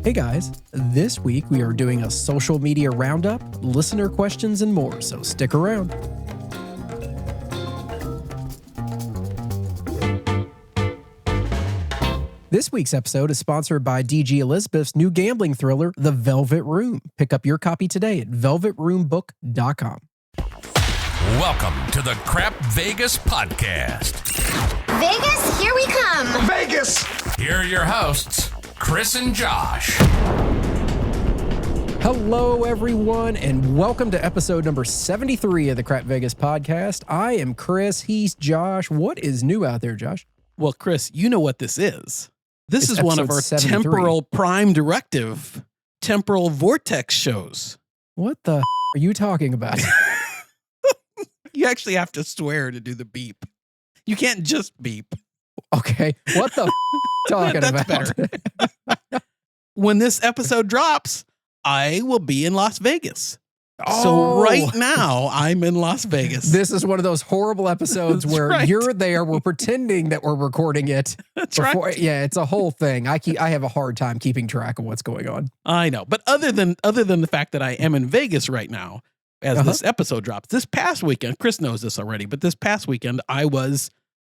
Hey guys, this week we are doing a social media roundup, listener questions, and more, so stick around. This week's episode is sponsored by DG Elizabeth's new gambling thriller, The Velvet Room. Pick up your copy today at velvetroombook.com. Welcome to the Crap Vegas podcast. Vegas, here we come. Vegas! Here are your hosts, Chris and Josh. Hello, everyone, and welcome to episode number 73 of the Crap Vegas podcast. I am Chris. He's Josh. What is new out there, Josh? Well, Chris, you know what this is. This It's is one of episode our 73. temporal prime directive, temporal vortex shows. What the are you talking about? You actually have to swear to do the beep. You can't just beep. Okay, what the talking That's about? better. When this episode drops, I will be in Las Vegas. Oh. So right now, I'm in Las Vegas. This is one of those horrible episodes That's where right. you're there, we're pretending that we're recording it. That's right. Yeah, it's a whole thing. I have a hard time keeping track of what's going on. I know. But other than the fact that I am in Vegas right now, as this episode drops, this past weekend, Chris knows this already, but this past weekend, I was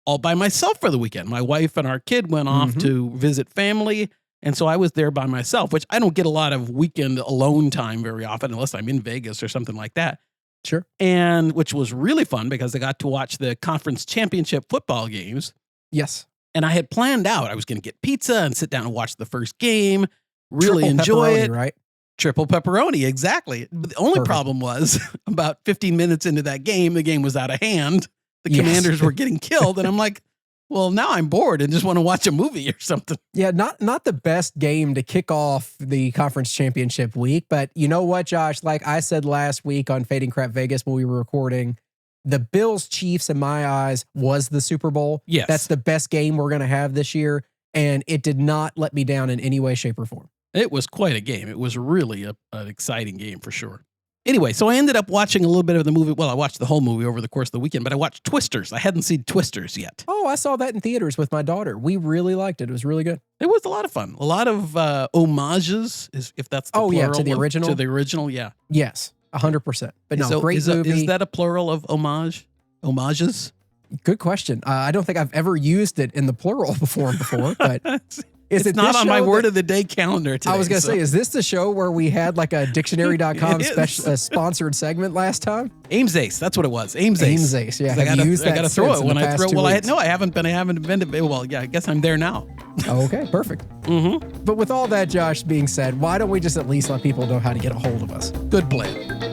all by myself for the weekend. My wife and our kid went off to visit family. And so I was there by myself, which I don't get a lot of weekend alone time very often, unless I'm in Vegas or something like that. Sure. And which was really fun because I got to watch the conference championship football games. Yes. And I had planned out, I was going to get pizza and sit down and watch the first game, really Triple enjoy pepperoni, it. right? Triple pepperoni, exactly. But the only Perfect. problem was about 15 minutes into that game, the game was out of hand. The Yes. Commanders were getting killed. And I'm like, well, now I'm bored and just want to watch a movie or something. Yeah, not the best game to kick off the conference championship week, but you know what, Josh? Like I said last week on Fading Crap Vegas when we were recording, the Bills Chiefs in my eyes was the Super Bowl. Yes. That's the best game we're going to have this year, and it did not let me down in any way, shape, or form. It was quite a game. It was really an exciting game for sure. Anyway, so I ended up watching a little bit of the movie. Well, I watched the whole movie over the course of the weekend, but I watched Twisters. I hadn't seen Twisters yet. Oh, I saw that in theaters with my daughter. We really liked it. It was really good. It was a lot of fun. A lot of homages, if that's the Oh, yeah, to plural the of- original? To the original, yeah. Yes, 100%. But no, So great movie. Is that a plural of homage? Homages? Good question. I don't think I've ever used it in the plural before, but is It's it not this on my show word that- of the day calendar today. I was going to so- say, is this the show where we had like a dictionary.com It is. sponsored segment last time? Ames Ace, that's what it was. Ames Ace. Ames Ace, yeah. 'Cause I Have you used I that gotta throw since it in when the I past throw. 2 Well, weeks? I haven't been to. Well, yeah, I guess I'm there now. Okay, perfect. Mm-hmm. But with all that, Josh, being said, why don't we just at least let people know how to get a hold of us? Good plan.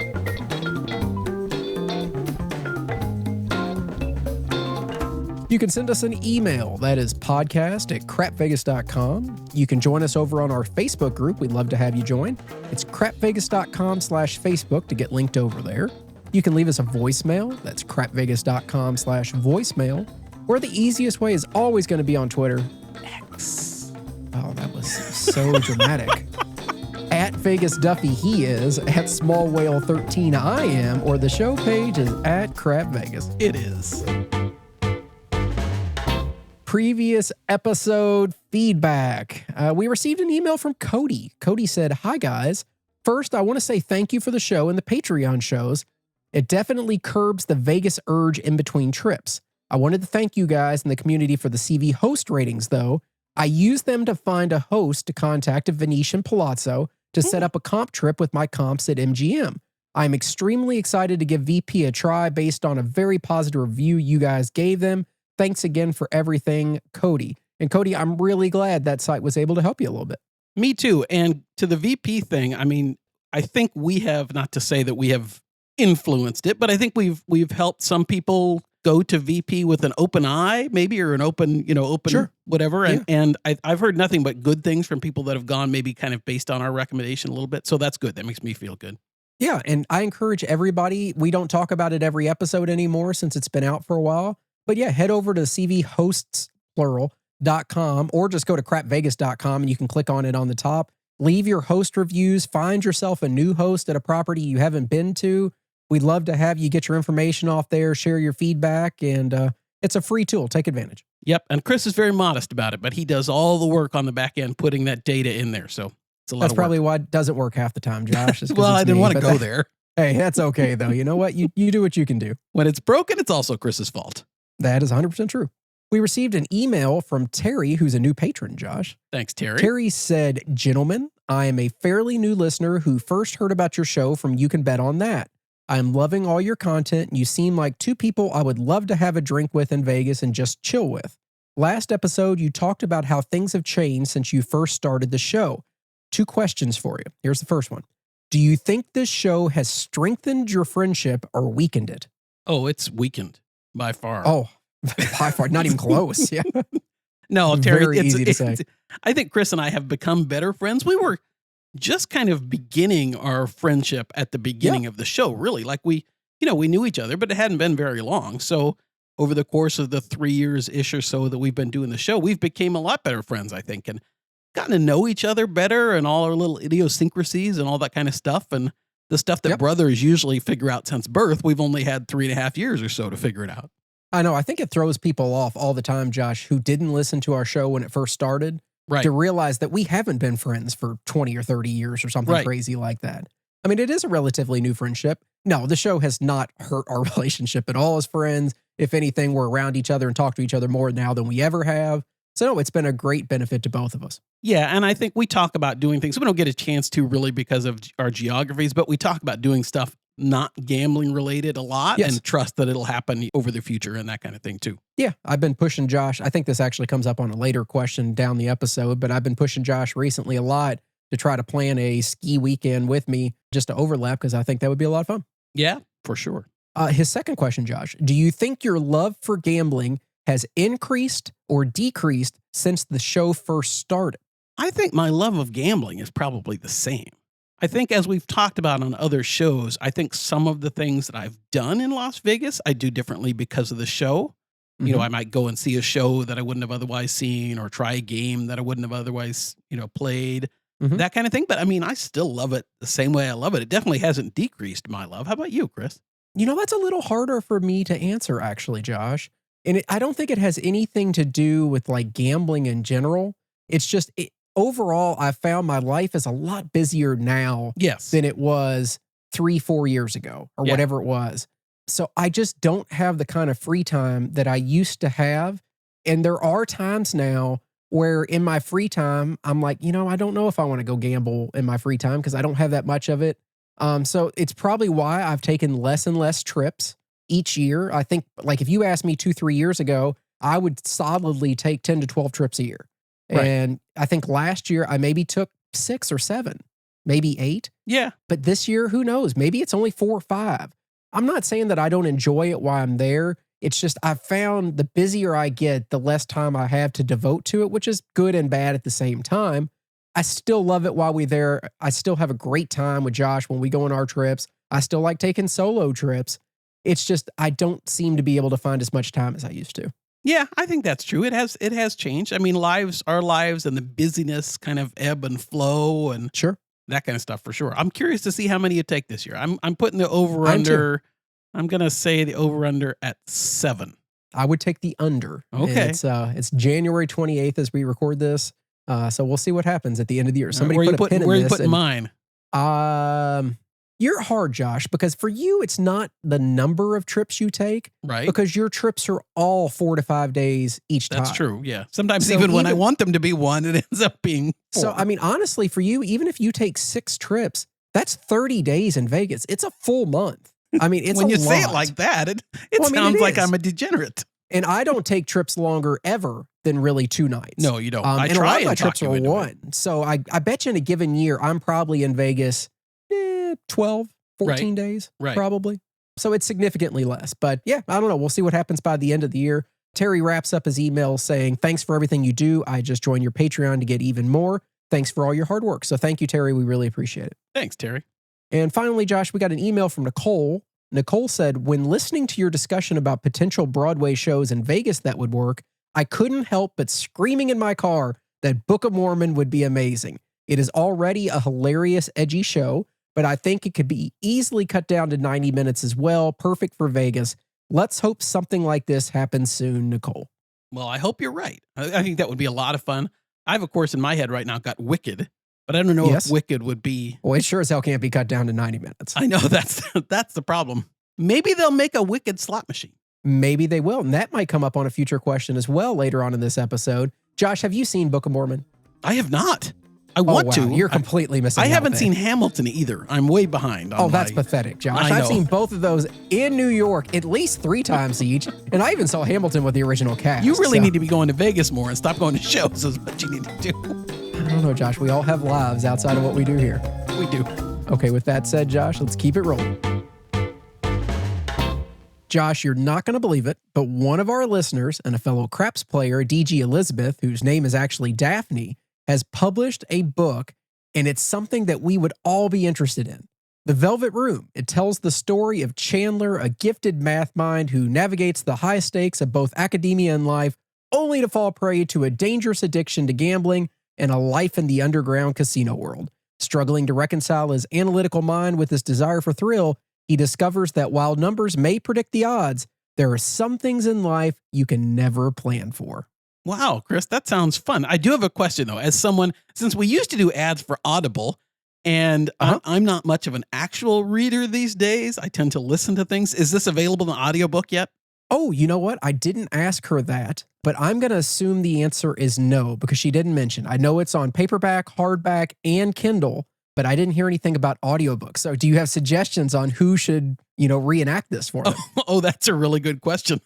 You can send us an email. That is podcast@crapvegas.com. You can join us over on our Facebook group. We'd love to have you join. It's crapvegas.com/Facebook to get linked over there. You can leave us a voicemail. That's crapvegas.com/voicemail. Or the easiest way is always going to be on Twitter. X. Oh, that was so dramatic. At Vegas Duffy he is, at Small Whale 13 I am, or the show page is at Crap Vegas. It is. Previous episode feedback. We received an email from Cody. Cody said, "Hi guys. First, I want to say thank you for the show and the Patreon shows. It definitely curbs the Vegas urge in between trips. I wanted to thank you guys and the community for the CV host ratings, though. I used them to find a host to contact at Venetian Palazzo to set up a comp trip with my comps at MGM. I'm extremely excited to give VP a try based on a very positive review you guys gave them. Thanks again for everything, Cody." And Cody, I'm really glad that site was able to help you a little bit. Me too. And to the VP thing, I mean, I think we have, not to say that we have influenced it, but I think we've helped some people go to VP with an open eye, maybe, or an open Sure. whatever. Yeah. And I've heard nothing but good things from people that have gone maybe kind of based on our recommendation a little bit. So that's good. That makes me feel good. Yeah, and I encourage everybody, we don't talk about it every episode anymore since it's been out for a while, but yeah, head over to cvhosts.com or just go to crapvegas.com and you can click on it on the top. Leave your host reviews, find yourself a new host at a property you haven't been to. We'd love to have you get your information off there, share your feedback, and it's a free tool. Take advantage. Yep. And Chris is very modest about it, but he does all the work on the back end, putting that data in there. So It's a lot That's of work. probably why it doesn't work half the time, Josh. is 'cause Well, it's I didn't me, want to but go there. Hey, that's okay, though. You know what? You do what you can do. When it's broken, it's also Chris's fault. That is 100% true. We received an email from Terry, who's a new patron, Josh. Thanks, Terry. Terry said, "Gentlemen, I am a fairly new listener who first heard about your show from You Can Bet on That. I am loving all your content, and you seem like two people I would love to have a drink with in Vegas and just chill with. Last episode, you talked about how things have changed since you first started the show. 2 questions for you. Here's the first one. Do you think this show has strengthened your friendship or weakened it?" Oh, it's weakened by far. Oh, by far, not even close. Yeah. No, Terry, Very easy to say. I think Chris and I have become better friends. We were just kind of beginning our friendship at the beginning of the show, really. Like we knew each other, but it hadn't been very long. So over the course of the 3 years-ish or so that we've been doing the show, we've became a lot better friends, I think, and gotten to know each other better and all our little idiosyncrasies and all that kind of stuff. And the stuff that brothers usually figure out since birth, we've only had 3.5 years or so to figure it out. I know. I think it throws people off all the time, Josh, who didn't listen to our show when it first started, Right. to realize that we haven't been friends for 20 or 30 years or something crazy like that. I mean, it is a relatively new friendship. No, the show has not hurt our relationship at all as friends. If anything, we're around each other and talk to each other more now than we ever have. So no, it's been a great benefit to both of us. Yeah, and I think we talk about doing things. We don't get a chance to really because of our geographies, but we talk about doing stuff not gambling related a lot and trust that it'll happen over the future and that kind of thing too. Yeah, I've been pushing Josh. I think this actually comes up on a later question down the episode, but I've been pushing Josh recently a lot to try to plan a ski weekend with me just to overlap because I think that would be a lot of fun. Yeah, for sure. His second question, Josh, do you think your love for gambling has increased or decreased since the show first started? I think my love of gambling is probably the same. I think as we've talked about on other shows, I think some of the things that I've done in Las Vegas, I do differently because of the show. You know, I might go and see a show that I wouldn't have otherwise seen or try a game that I wouldn't have otherwise, played, that kind of thing. But I mean, I still love it the same way I love it. It definitely hasn't decreased my love. How about you, Chris? That's a little harder for me to answer, actually, Josh. And I don't think it has anything to do with like gambling in general. It's just overall, I found my life is a lot busier now than it was 3-4 years ago or whatever it was. So I just don't have the kind of free time that I used to have. And there are times now where in my free time, I'm like, I don't know if I want to go gamble in my free time because I don't have that much of it. So it's probably why I've taken less and less trips each year. I think like if you asked me 2-3 years ago, I would solidly take 10 to 12 trips a year. Right. And I think last year I maybe took 6 or 7, maybe 8. Yeah. But this year, who knows? Maybe it's only 4 or 5. I'm not saying that I don't enjoy it while I'm there. It's just I've found the busier I get, the less time I have to devote to it, which is good and bad at the same time. I still love it while we're there. I still have a great time with Josh when we go on our trips. I still like taking solo trips. It's just I don't seem to be able to find as much time as I used to. Yeah, I think that's true. It has changed. I mean, our lives and the busyness kind of ebb and flow and that kind of stuff for sure. I'm curious to see how many you take this year. I'm putting the over under. I'm gonna say the over under at 7. I would take the under. Okay, it's January 28th as we record this. So we'll see what happens at the end of the year. Somebody where put a pin in where this. Where you putting mine? You're hard, Josh, because for you, it's not the number of trips you take. Right. Because your trips are all 4 to 5 days each time. That's true, yeah. Sometimes even when I want them to be 1, it ends up being 4. So, I mean, honestly, for you, even if you take 6 trips, that's 30 days in Vegas. It's a full month. I mean, it's when you lot. say it like that, it sounds like I'm a degenerate. And I don't take trips longer ever than really 2 nights. No, you don't. I try a lot of my trips are 1. So I bet you in a given year, I'm probably in Vegas 12, 14 days, probably. So it's significantly less. But yeah, I don't know. We'll see what happens by the end of the year. Terry wraps up his email saying, "Thanks for everything you do. I just joined your Patreon to get even more. Thanks for all your hard work." So thank you, Terry. We really appreciate it. Thanks, Terry. And finally, Josh, we got an email from Nicole. Nicole said, "When listening to your discussion about potential Broadway shows in Vegas that would work, I couldn't help but screaming in my car that Book of Mormon would be amazing. It is already a hilarious, edgy show, but I think it could be easily cut down to 90 minutes as well. Perfect for Vegas. Let's hope something like this happens soon, Nicole." Well, I hope you're right. I think that would be a lot of fun. I've, of course, in my head right now got Wicked, But I don't know Yes. if Wicked would be. Well, it sure as hell can't be cut down to 90 minutes. I know that's the problem. Maybe they'll make a Wicked slot machine. Maybe they will. And that might come up on a future question as well later on in this episode. Josh, have you seen Book of Mormon? I have not. I want to. You're completely missing out. I haven't seen Hamilton either. I'm way behind. That's pathetic, Josh. I know. I've seen both of those in New York at least 3 times each. And I even saw Hamilton with the original cast. You really need to be going to Vegas more and stop going to shows is what you need to do. I don't know, Josh. We all have lives outside of what we do here. We do. Okay, with that said, Josh, let's keep it rolling. Josh, you're not going to believe it, but one of our listeners and a fellow craps player, DG Elizabeth, whose name is actually Daphne, has published a book, and it's something that we would all be interested in. The Velvet Room. It tells the story of Chandler, a gifted math mind who navigates the high stakes of both academia and life, only to fall prey to a dangerous addiction to gambling and a life in the underground casino world. Struggling to reconcile his analytical mind with his desire for thrill, he discovers that while numbers may predict the odds, there are some things in life you can never plan for. Wow, Chris, that sounds fun. I do have a question, though. As someone, since we used to do ads for Audible, and I'm not much of an actual reader these days, I tend to listen to things. Is this available in audiobook yet? Oh, you know what? I didn't ask her that, but I'm going to assume the answer is no, because she didn't mention. I know it's on paperback, hardback, and Kindle, but I didn't hear anything about audiobooks. So do you have suggestions on who should, reenact this for them? Oh, that's a really good question.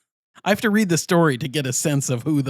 I have to read the story to get a sense of who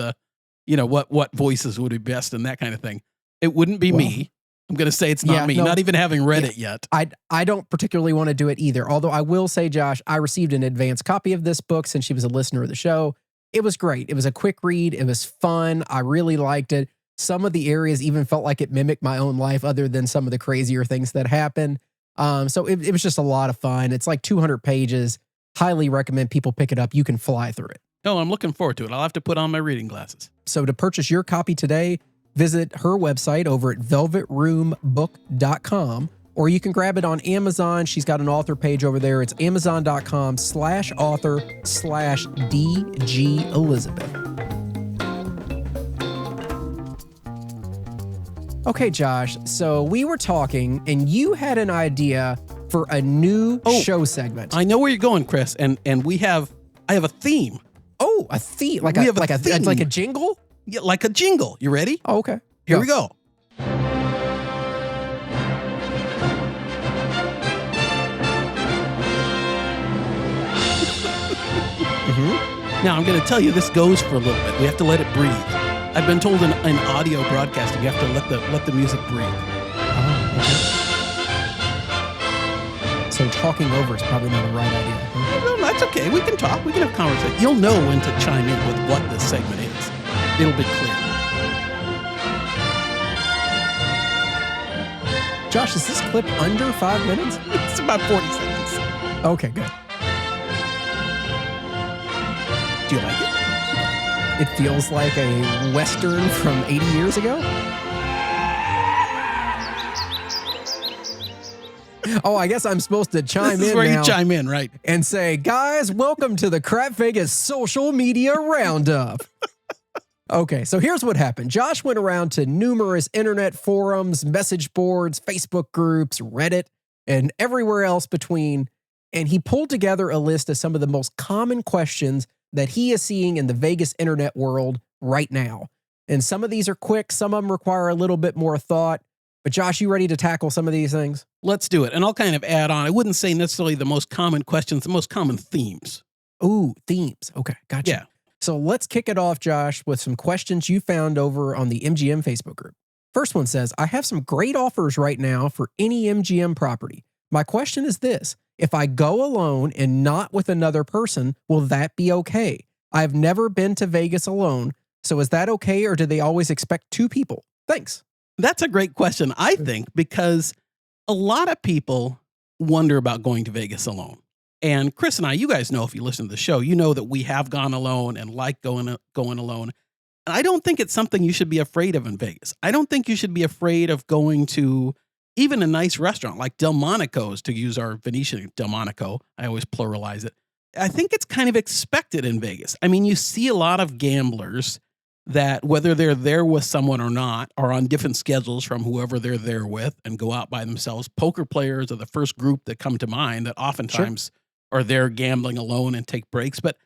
what voices would be best and that kind of thing. It wouldn't be me. I'm going to say it's not me, not even having read it yet. I don't particularly want to do it either. Although I will say, Josh, I received an advance copy of this book since she was a listener of the show. It was great. It was a quick read. It was fun. I really liked it. Some of the areas even felt like it mimicked my own life other than some of the crazier things that happened. So it was just a lot of fun. It's like 200 pages. Highly recommend people pick it up. You can fly through it. Oh, I'm looking forward to it. I'll have to put on my reading glasses. So to purchase your copy today, visit her website over at velvetroombook.com, or you can grab it on Amazon. She's got an author page over there. It's amazon.com/author/DG Elizabeth. Okay, Josh. So we were talking and you had an idea for a new show segment. I know where you're going, Chris. And I have a theme. Oh, a theme. Like a jingle? Yeah, like a jingle. You ready? Oh, okay. Here we go. Now, I'm going to tell you this goes for a little bit. We have to let it breathe. I've been told in audio broadcasting, you have to let the music breathe. Oh, okay. So talking over is probably not a right idea. Huh? No, that's okay. We can talk. We can have conversation. You'll know when to chime in with what this segment is. It'll be clear. Josh, is this clip under 5 minutes? It's about 40 seconds. Okay, good. Do you like it? It feels like a Western from 80 years ago. Oh, I guess I'm supposed to chime in now. This is where you chime in, right? And say, guys, welcome to the Crap Vegas Social Media Roundup. Okay, so here's what happened. Josh went around to numerous internet forums, message boards, Facebook groups, Reddit, and everywhere else between, and he pulled together a list of some of the most common questions that he is seeing in the Vegas internet world right now. And some of these are quick, some of them require a little bit more thought. But Josh, you ready to tackle some of these things? Let's do it. And I'll kind of add on. I wouldn't say necessarily the most common questions, the most common themes. Ooh, themes. Okay, gotcha. Yeah. So let's kick it off, Josh, with some questions you found over on the MGM Facebook group. First one says, I have some great offers right now for any MGM property. My question is this. If I go alone and not with another person, will that be okay? I've never been to Vegas alone. So is that okay, or do they always expect 2 people? Thanks. That's a great question, I think, because a lot of people wonder about going to Vegas alone. And Chris and I, you guys know if you listen to the show, you know that we have gone alone and like going alone. And I don't think it's something you should be afraid of in Vegas. I don't think you should be afraid of going to even a nice restaurant like Delmonico's, to use our Venetian Delmonico. I always pluralize it. I think it's kind of expected in Vegas. I mean, you see a lot of gamblers that whether they're there with someone or not, or on different schedules from whoever they're there with and go out by themselves. Poker players are the first group that come to mind that oftentimes are there gambling alone and take breaks. But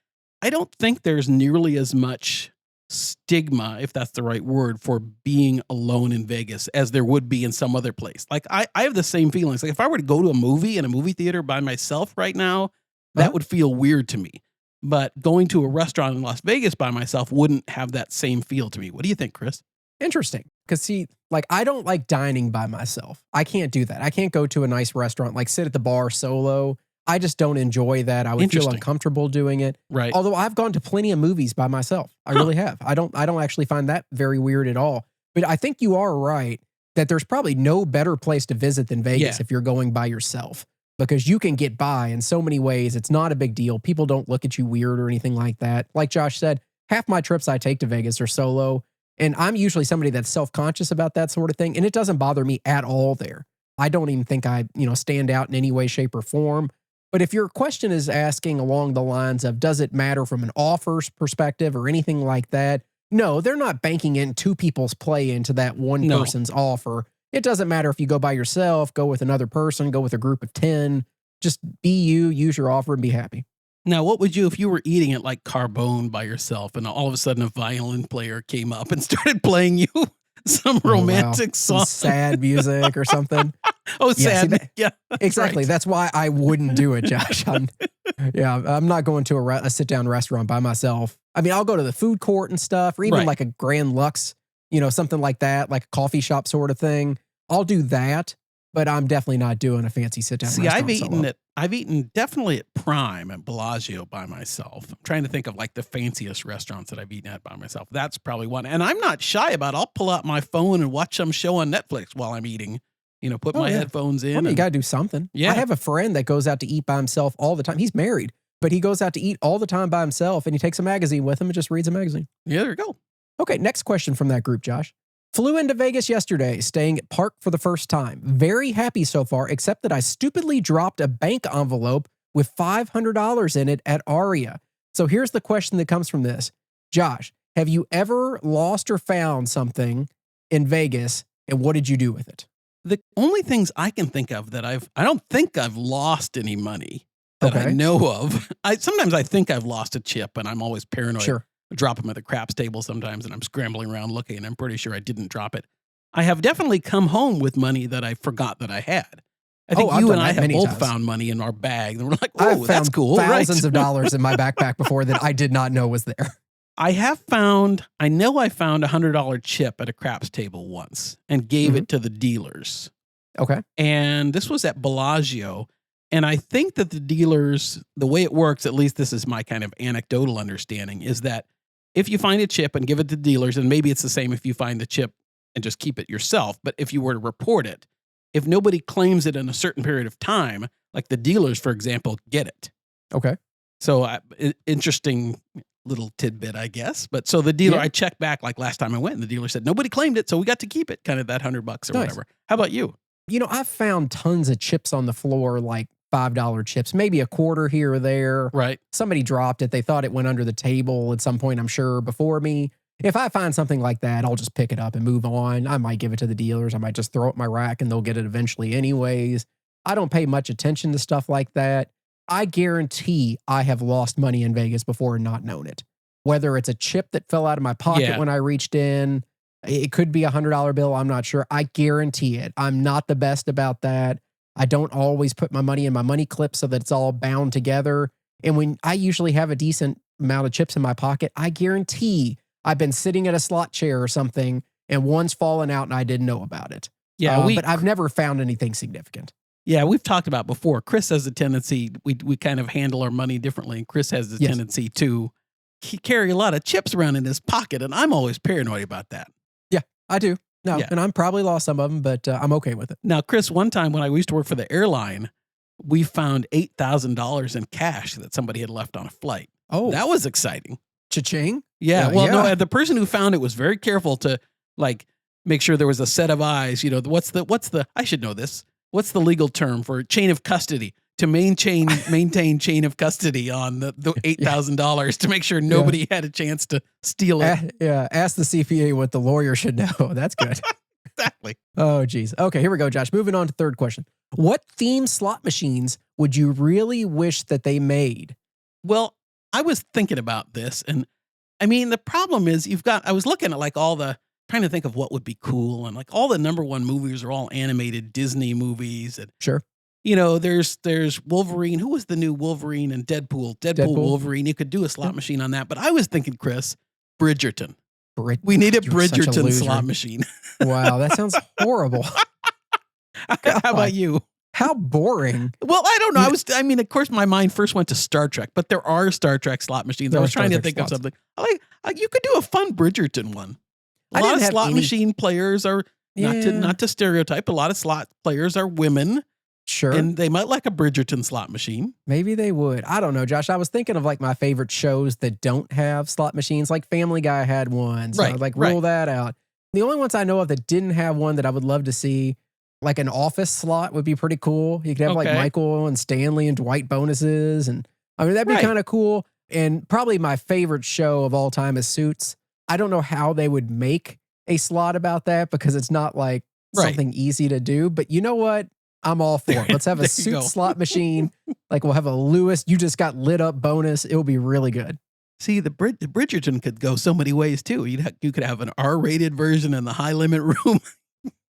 I don't think there's nearly as much stigma, if that's the right word, for being alone in Vegas as there would be in some other place. Like I have the same feelings. Like if I were to go to a movie in a movie theater by myself right now, that would feel weird to me. But going to a restaurant in Las Vegas by myself wouldn't have that same feel to me. What do you think, Chris? Interesting. Because see, like I don't like dining by myself. I can't do that. I can't go to a nice restaurant, like sit at the bar solo. I just don't enjoy that. I would feel uncomfortable doing it. Right. Although I've gone to plenty of movies by myself. I really have. I don't actually find that very weird at all. But I think you are right that there's probably no better place to visit than Vegas if you're going by yourself, because you can get by in so many ways. It's not a big deal. People don't look at you weird or anything like that. Like Josh said, half my trips I take to Vegas are solo, and I'm usually somebody that's self-conscious about that sort of thing, and it doesn't bother me at all there. I don't even think I, stand out in any way, shape, or form. But if your question is asking along the lines of, does it matter from an offer's perspective or anything like that? No, they're not banking in two people's play into that one person's offer. It doesn't matter if you go by yourself, go with another person, go with a group of 10. Just be you, use your offer, and be happy. Now, what would you, if you were eating at like Carbone by yourself and all of a sudden a violin player came up and started playing you some romantic song? Some sad music or something. Sad. Exactly. Right. That's why I wouldn't do it, Josh. I'm not going to a sit-down restaurant by myself. I mean, I'll go to the food court and stuff, or even like a Grand Lux, something like that, like a coffee shop sort of thing. I'll do that, but I'm definitely not doing a fancy sit-down restaurant. I've eaten definitely at Prime at Bellagio by myself. I'm trying to think of like the fanciest restaurants that I've eaten at by myself. That's probably one. And I'm not shy about it. I'll pull out my phone and watch some show on Netflix while I'm eating. Put my headphones in. Well, you got to do something. Yeah. I have a friend that goes out to eat by himself all the time. He's married, but he goes out to eat all the time by himself, and he takes a magazine with him and just reads a magazine. Yeah, there you go. Okay, next question from that group, Josh. Flew into Vegas yesterday, staying at Park for the first time. Very happy so far, except that I stupidly dropped a bank envelope with $500 in it at Aria. So here's the question that comes from this. Josh, have you ever lost or found something in Vegas, and what did you do with it? The only things I can think of that I don't think I've lost any money that I know of. Sometimes I think I've lost a chip, and I'm always paranoid. Sure. I drop them at the craps table sometimes, and I'm scrambling around looking, and I'm pretty sure I didn't drop it. I have definitely come home with money that I forgot that I had. I think you and I have both found money in our bag, and we're like, "Oh, that's cool!" Thousands of dollars in my backpack before that I did not know was there. I found a $100 chip at a craps table once and gave it to the dealers. Okay. And this was at Bellagio. And I think that the dealers, the way it works, at least this is my kind of anecdotal understanding, is that if you find a chip and give it to dealers, and maybe it's the same if you find the chip and just keep it yourself, but if you were to report it, if nobody claims it in a certain period of time, like the dealers, for example, get it. Okay. So interesting little tidbit, I guess. But so the dealer, I checked back like last time I went, and the dealer said, nobody claimed it, so we got to keep it, kind of that $100 or whatever. How about you? I've found tons of chips on the floor, like $5 chips, maybe a quarter here or there. Right. Somebody dropped it. They thought it went under the table at some point, I'm sure, before me. If I find something like that, I'll just pick it up and move on. I might give it to the dealers. I might just throw it in my rack and they'll get it eventually anyways. I don't pay much attention to stuff like that. I guarantee I have lost money in Vegas before and not known it. Whether it's a chip that fell out of my pocket when I reached in, it could be a $100 bill. I'm not sure. I guarantee it. I'm not the best about that. I don't always put my money in my money clip so that it's all bound together. And when I usually have a decent amount of chips in my pocket, I guarantee I've been sitting at a slot chair or something and one's fallen out and I didn't know about it. Yeah, but I've never found anything significant. Yeah, we've talked about before. Chris has a tendency, we kind of handle our money differently. And Chris has the tendency to carry a lot of chips around in his pocket. And I'm always paranoid about that. Yeah, I do. No, and I'm probably lost some of them, but I'm okay with it. Now, Chris, one time when I used to work for the airline, we found $8,000 in cash that somebody had left on a flight. Oh, that was exciting. Cha-ching. Yeah. No, the person who found it was very careful to like make sure there was a set of eyes. What's the, I should know this. What's the legal term for chain of custody? to maintain chain of custody on the $8,000 to make sure nobody had a chance to steal it. Ask the CPA what the lawyer should know. That's good. Exactly. Oh, geez. Okay, here we go, Josh. Moving on to third question. What theme slot machines would you really wish that they made? Well, I was thinking about this, and I mean, the problem is I was looking at like trying to think of what would be cool, and like all the #1 movies are all animated Disney movies. And, Sure. There's Wolverine. Who was the new Wolverine and Deadpool? Deadpool, Wolverine. You could do a slot machine on that. But I was thinking, Chris, Bridgerton. We need a Bridgerton slot machine. Wow, that sounds horrible. How about you? How boring. Well, I don't know. Of course, my mind first went to Star Trek, but there are Star Trek slot machines. I was trying to think of something. You could do a fun Bridgerton one. A lot of slot machine players are, not to stereotype, a lot of slot players are women. Sure. And they might like a Bridgerton slot machine. Maybe they would. I don't know, Josh. I was thinking of like my favorite shows that don't have slot machines, like Family Guy had one. So I'd rule that out. The only ones I know of that didn't have one that I would love to see, like an Office slot would be pretty cool. You could have like Michael and Stanley and Dwight bonuses. And I mean, that'd be kind of cool. And probably my favorite show of all time is Suits. I don't know how they would make a slot about that because it's not like something easy to do. But you know what? I'm all for it. Let's have a Suits slot machine. Like we'll have a Lewis, you just got lit up bonus. It will be really good. See, the Bridgerton could go so many ways too. You could have an R-rated version in the high limit room.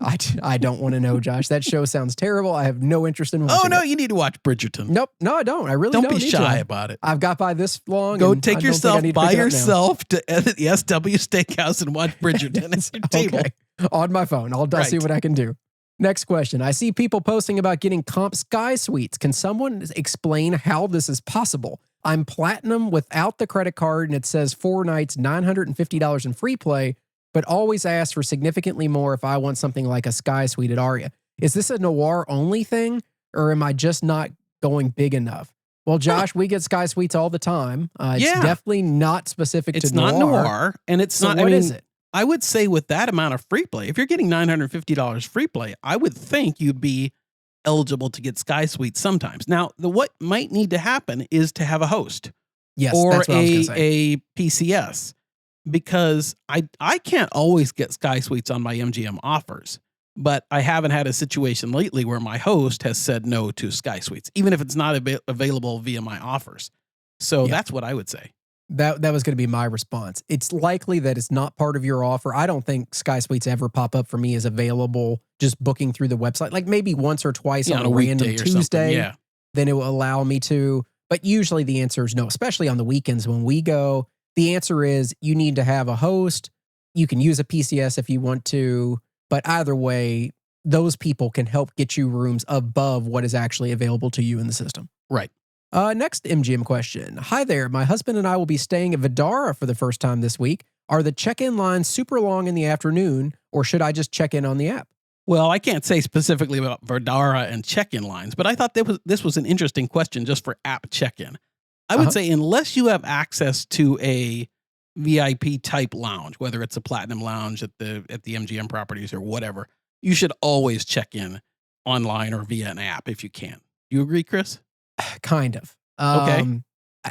I don't want to know, Josh. That show sounds terrible. I have no interest in watching it. You need to watch Bridgerton. Nope. No, I don't. I really don't. Don't be shy about it. I've got by this long. Go take yourself by yourself to the SW Steakhouse and watch Bridgerton at your table. Okay. On my phone. I'll see what I can do. Next question. I see people posting about getting comp Sky Suites. Can someone explain how this is possible? I'm platinum without the credit card, and it says 4 nights, $950 in free play, but always ask for significantly more if I want something like a Sky Suite at Aria. Is this a Noir only thing, or am I just not going big enough? Well, Josh, we get Sky Suites all the time. It's definitely not specific to Noir. It's not Noir, and it's not. What is it? I would say with that amount of free play, if you're getting $950 free play, I would think you'd be eligible to get Sky Suites sometimes. Now, what might need to happen is to have a host. Yes, or that's what I was gonna say. A PCS, because I can't always get Sky Suites on my MGM offers, but I haven't had a situation lately where my host has said no to Sky Suites, even if it's not available via my offers. So that's what I would say. That was going to be my response. It's likely that it's not part of your offer. I don't think Sky Suites ever pop up for me as available just booking through the website. Like maybe once or twice on a random Tuesday, then it will allow me to. But usually the answer is no, especially on the weekends when we go. The answer is you need to have a host. You can use a PCS if you want to. But either way, those people can help get you rooms above what is actually available to you in the system. Right. Next MGM question. Hi there. My husband and I will be staying at Vidara for the first time this week. Are the check-in lines super long in the afternoon, or should I just check in on the app? Well, I can't say specifically about Vidara and check-in lines, but I thought this was an interesting question just for app check-in. I would say unless you have access to a VIP type lounge, whether it's a platinum lounge at the MGM properties or whatever, you should always check in online or via an app if you can. Do you agree, Chris? Kind of. Okay.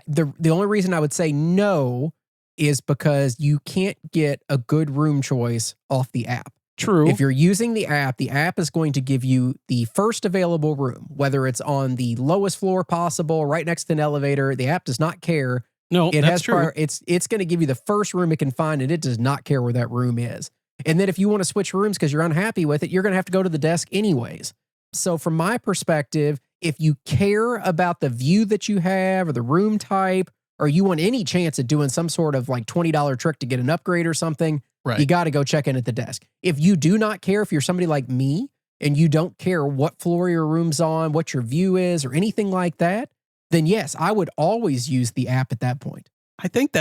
The only reason I would say no is because you can't get a good room choice off the app. True. If you're using the app is going to give you the first available room, whether it's on the lowest floor possible, right next to an elevator. The app does not care. No, that's true. It's going to give you the first room it can find, and it does not care where that room is. And then if you want to switch rooms because you're unhappy with it, you're going to have to go to the desk anyways. So from my perspective, if you care about the view that you have or the room type, or you want any chance at doing some sort of like $20 trick to get an upgrade or something, you got to go check in at the desk. If you do not care, if you're somebody like me and you don't care what floor your room's on, what your view is, or anything like that, then yes, I would always use the app at that point. I think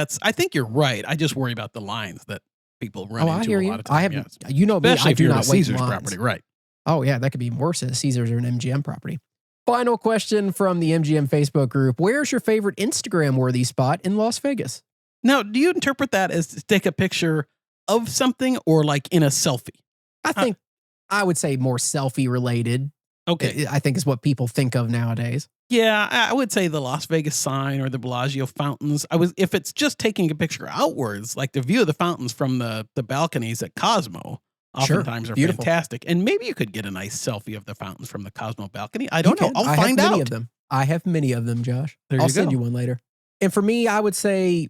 you're right. I just worry about the lines that people run into I hear a you. lot of times. You know me, especially I do not wait Caesar's lines. property, right? Oh yeah, that could be worse at Caesars or an MGM property. Final question from the MGM Facebook group. Where's your favorite Instagram-worthy spot in Las Vegas? Now, do you interpret that as to take a picture of something or like in a selfie? I think I would say more selfie related. Okay. I think is what people think of nowadays. Yeah, I would say the Las Vegas sign or the Bellagio fountains. If it's just taking a picture outwards, like the view of the fountains from the balconies at Cosmo, Sure, oftentimes are beautiful. fantastic. And maybe you could get a nice selfie of the fountains from the Cosmo balcony. I don't You know. can. I'll I find have out. many of them. I have many of them, Josh. There I'll you send go. you one later. And for me, I would say,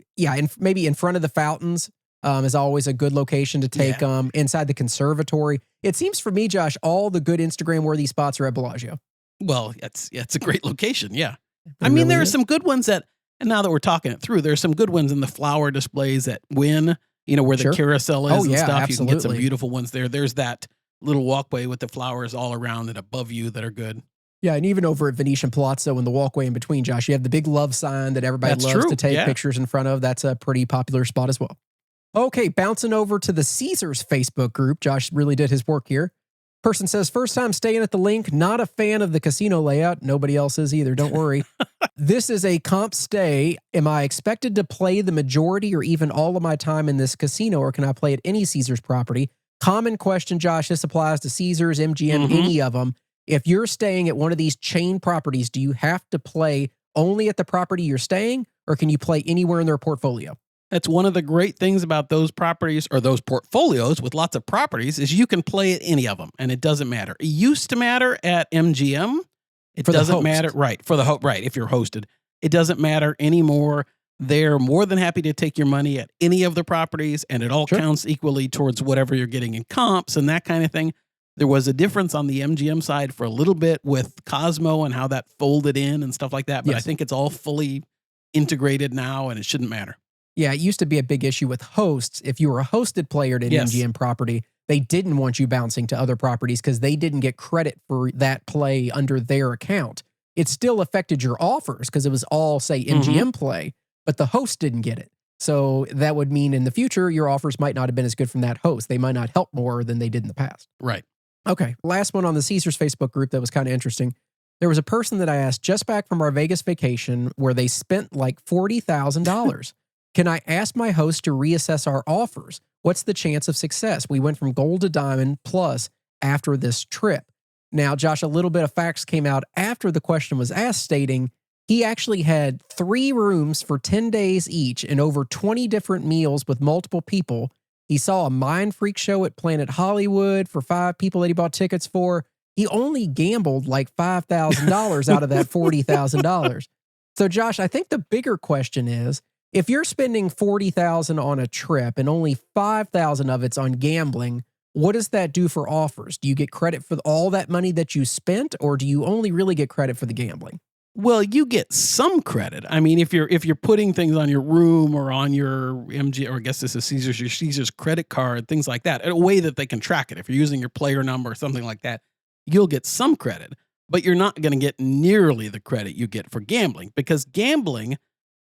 maybe in front of the fountains is always a good location to take inside the conservatory. It seems for me, Josh, all the good Instagram-worthy spots are at Bellagio. Well, it's a great location. Yeah. It really there are is. some good ones and now that we're talking it through, there's some good ones in the flower displays at Wynn, where the Sure. carousel is Oh, and yeah, stuff. You can get some absolutely. beautiful ones there. There's that little walkway with the flowers all around and above you that are good. Yeah, and even over at Venetian Palazzo in the walkway in between, Josh, you have the big love sign that everybody That's loves true, to take yeah. pictures in front of. That's a pretty popular spot as well. Okay, bouncing over to the Caesars Facebook group. Josh really did his work here. Person says, first time staying at the link, not a fan of the casino layout. Nobody else is either, don't worry. This is a comp stay. Am I expected to play the majority or even all of my time in this casino, or can I play at any Caesars property? Common question, Josh. This applies to Caesars, MGM, any of them. If you're staying at one of these chain properties, do you have to play only at the property you're staying, or can you play anywhere in their portfolio? That's one of the great things about those properties or those portfolios with lots of properties is you can play at any of them and it doesn't matter. It used to matter at MGM. It For the doesn't host. matter. Right. Right. If you're hosted, it doesn't matter anymore. They're more than happy to take your money at any of the properties and it all Sure. counts equally towards whatever you're getting in comps and that kind of thing. There was a difference on the MGM side for a little bit with Cosmo and how that folded in and stuff like that. But I Yes. think it's all fully integrated now and it shouldn't matter. Yeah, it used to be a big issue with hosts. If you were a hosted player at an Yes. MGM property, they didn't want you bouncing to other properties because they didn't get credit for that play under their account. It still affected your offers because it was all, say, MGM play, but the host didn't get it. So that would mean in the future, your offers might not have been as good from that host. They might not help more than they did in the past. Right. Okay, last one on the Caesars Facebook group that was kind of interesting. There was a person that I asked just back from our Vegas vacation where they spent like $40,000. Can I ask my host to reassess our offers? What's the chance of success? We went from gold to diamond plus after this trip. Now, Josh, a little bit of facts came out after the question was asked, stating he actually had 3 rooms for 10 days each and over 20 different meals with multiple people. He saw a Mind Freak show at Planet Hollywood for 5 people that he bought tickets for. He only gambled like $5,000 out of that $40,000. So, Josh, I think the bigger question is, if you're spending $40,000 on a trip and only $5,000 of it's on gambling, what does that do for offers? Do you get credit for all that money that you spent, or do you only really get credit for the gambling? Well, you get some credit. I mean, if you're putting things on your room or on your MG, or I guess this is Caesar's, your Caesar's credit card, things like that, in a way that they can track it. If you're using your player number or something like that, you'll get some credit, but you're not going to get nearly the credit you get for gambling, because gambling,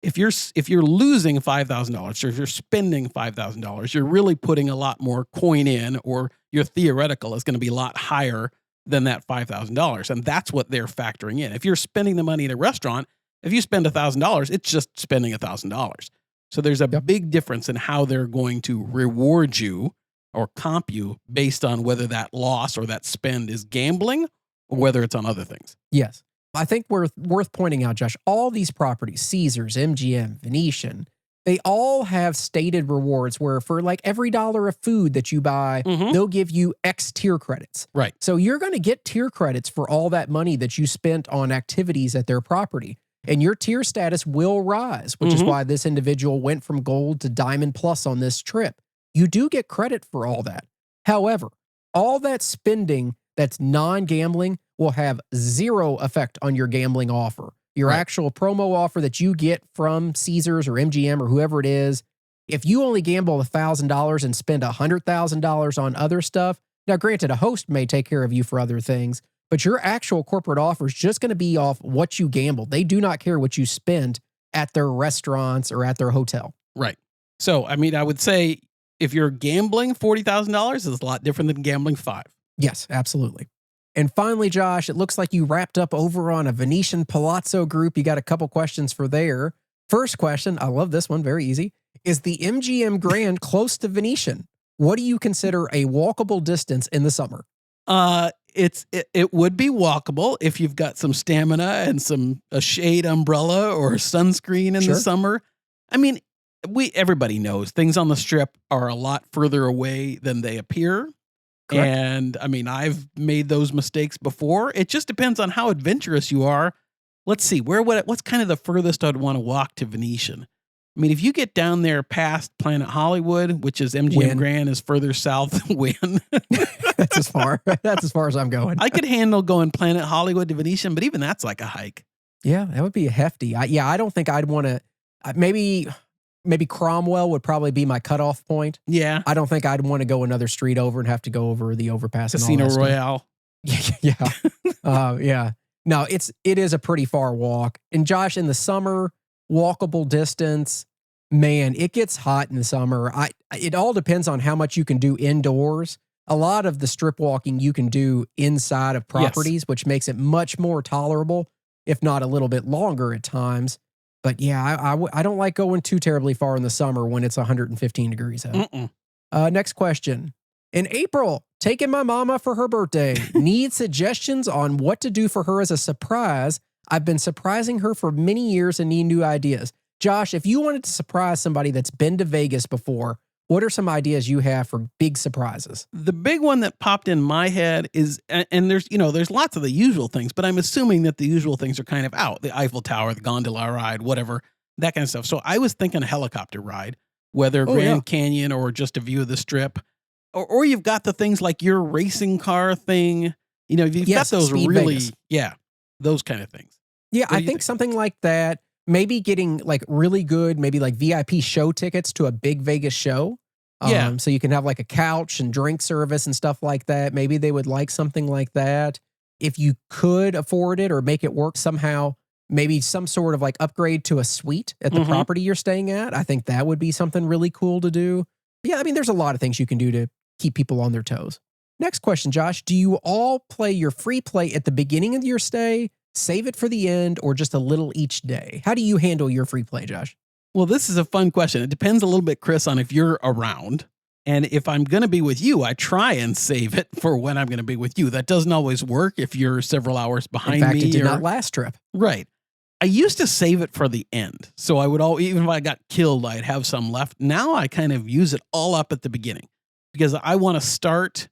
if you're losing $5,000 or if you're spending $5,000, you're really putting a lot more coin in, or your theoretical is going to be a lot higher than that $5,000. And that's what they're factoring in. If you're spending the money at a restaurant, if you spend $1,000, it's just spending $1,000. So there's a big difference in how they're going to reward you or comp you based on whether that loss or that spend is gambling or whether it's on other things. Yes. I think worth pointing out, Josh, all these properties, Caesars, MGM, Venetian, they all have stated rewards where for like every dollar of food that you buy, they'll give you X tier credits. Right. So you're going to get tier credits for all that money that you spent on activities at their property. And your tier status will rise, which is why this individual went from gold to diamond plus on this trip. You do get credit for all that. However, all that spending that's non-gambling will have zero effect on your gambling offer. Your actual promo offer that you get from Caesars or MGM or whoever it is, if you only gamble $1,000 and spend $100,000 on other stuff, now granted, a host may take care of you for other things, but your actual corporate offer is just going to be off what you gambled. They do not care what you spend at their restaurants or at their hotel. Right. So, I mean, I would say if you're gambling $40,000, it's a lot different than gambling 5. Yes, absolutely. And finally, Josh, it looks like you wrapped up over on a Venetian Palazzo group. You got a couple questions for there. First question, I love this one, very easy. Is the MGM Grand close to Venetian? What do you consider a walkable distance in the summer? It would be walkable if you've got some stamina and a shade umbrella or sunscreen in Sure. the summer. I mean, everybody knows things on the strip are a lot further away than they appear. Correct. And I mean, I've made those mistakes before. It just depends on how adventurous you are. Let's see, what's kind of the furthest I'd want to walk to Venetian? I mean, if you get down there past Planet Hollywood, which is MGM Wynn. Grand is further south than Wynn. That's as far as I'm going. I could handle going Planet Hollywood to Venetian, but even that's like a hike. Yeah, that would be hefty. I don't think I'd want to. Maybe Cromwell would probably be my cutoff point. Yeah. I don't think I'd want to go another street over and have to go over the overpass. Casino and all that Royale. Stuff. Yeah. Yeah. No, it is a pretty far walk. And Josh, in the summer, walkable distance, man, it gets hot in the summer. It all depends on how much you can do indoors. A lot of the strip walking you can do inside of properties, which makes it much more tolerable, if not a little bit longer at times. But yeah, I don't like going too terribly far in the summer when it's 115 degrees out. Next question. In April, taking my mama for her birthday. Need suggestions on what to do for her as a surprise. I've been surprising her for many years and need new ideas. Josh, if you wanted to surprise somebody that's been to Vegas before, what are some ideas you have for big surprises? The big one that popped in my head is, and there's lots of the usual things, but I'm assuming that the usual things are kind of out. The Eiffel Tower, the gondola ride, whatever, that kind of stuff. So I was thinking a helicopter ride, whether Grand Canyon or just a view of the strip. Or you've got the things like your racing car thing. You know, you've got those really, Vegas. Those kind of things. Yeah, I think something like that. Maybe getting like really good, maybe like VIP show tickets to a big Vegas show. So you can have like a couch and drink service and stuff like that. Maybe they would like something like that. If you could afford it or make it work somehow, maybe some sort of like upgrade to a suite at the property you're staying at. I think that would be something really cool to do. Yeah, I mean, there's a lot of things you can do to keep people on their toes. Next question, Josh. Do you all play your free play at the beginning of your stay, save it for the end, or just a little each day? How do you handle your free play, Josh? Well, this is a fun question. It depends a little bit, Chris, on if you're around. And if I'm going to be with you, I try and save it for when I'm going to be with you. That doesn't always work if you're several hours behind me. In fact, it did not last trip. Right. I used to save it for the end. So I would even if I got killed, I'd have some left. Now I kind of use it all up at the beginning because I want to start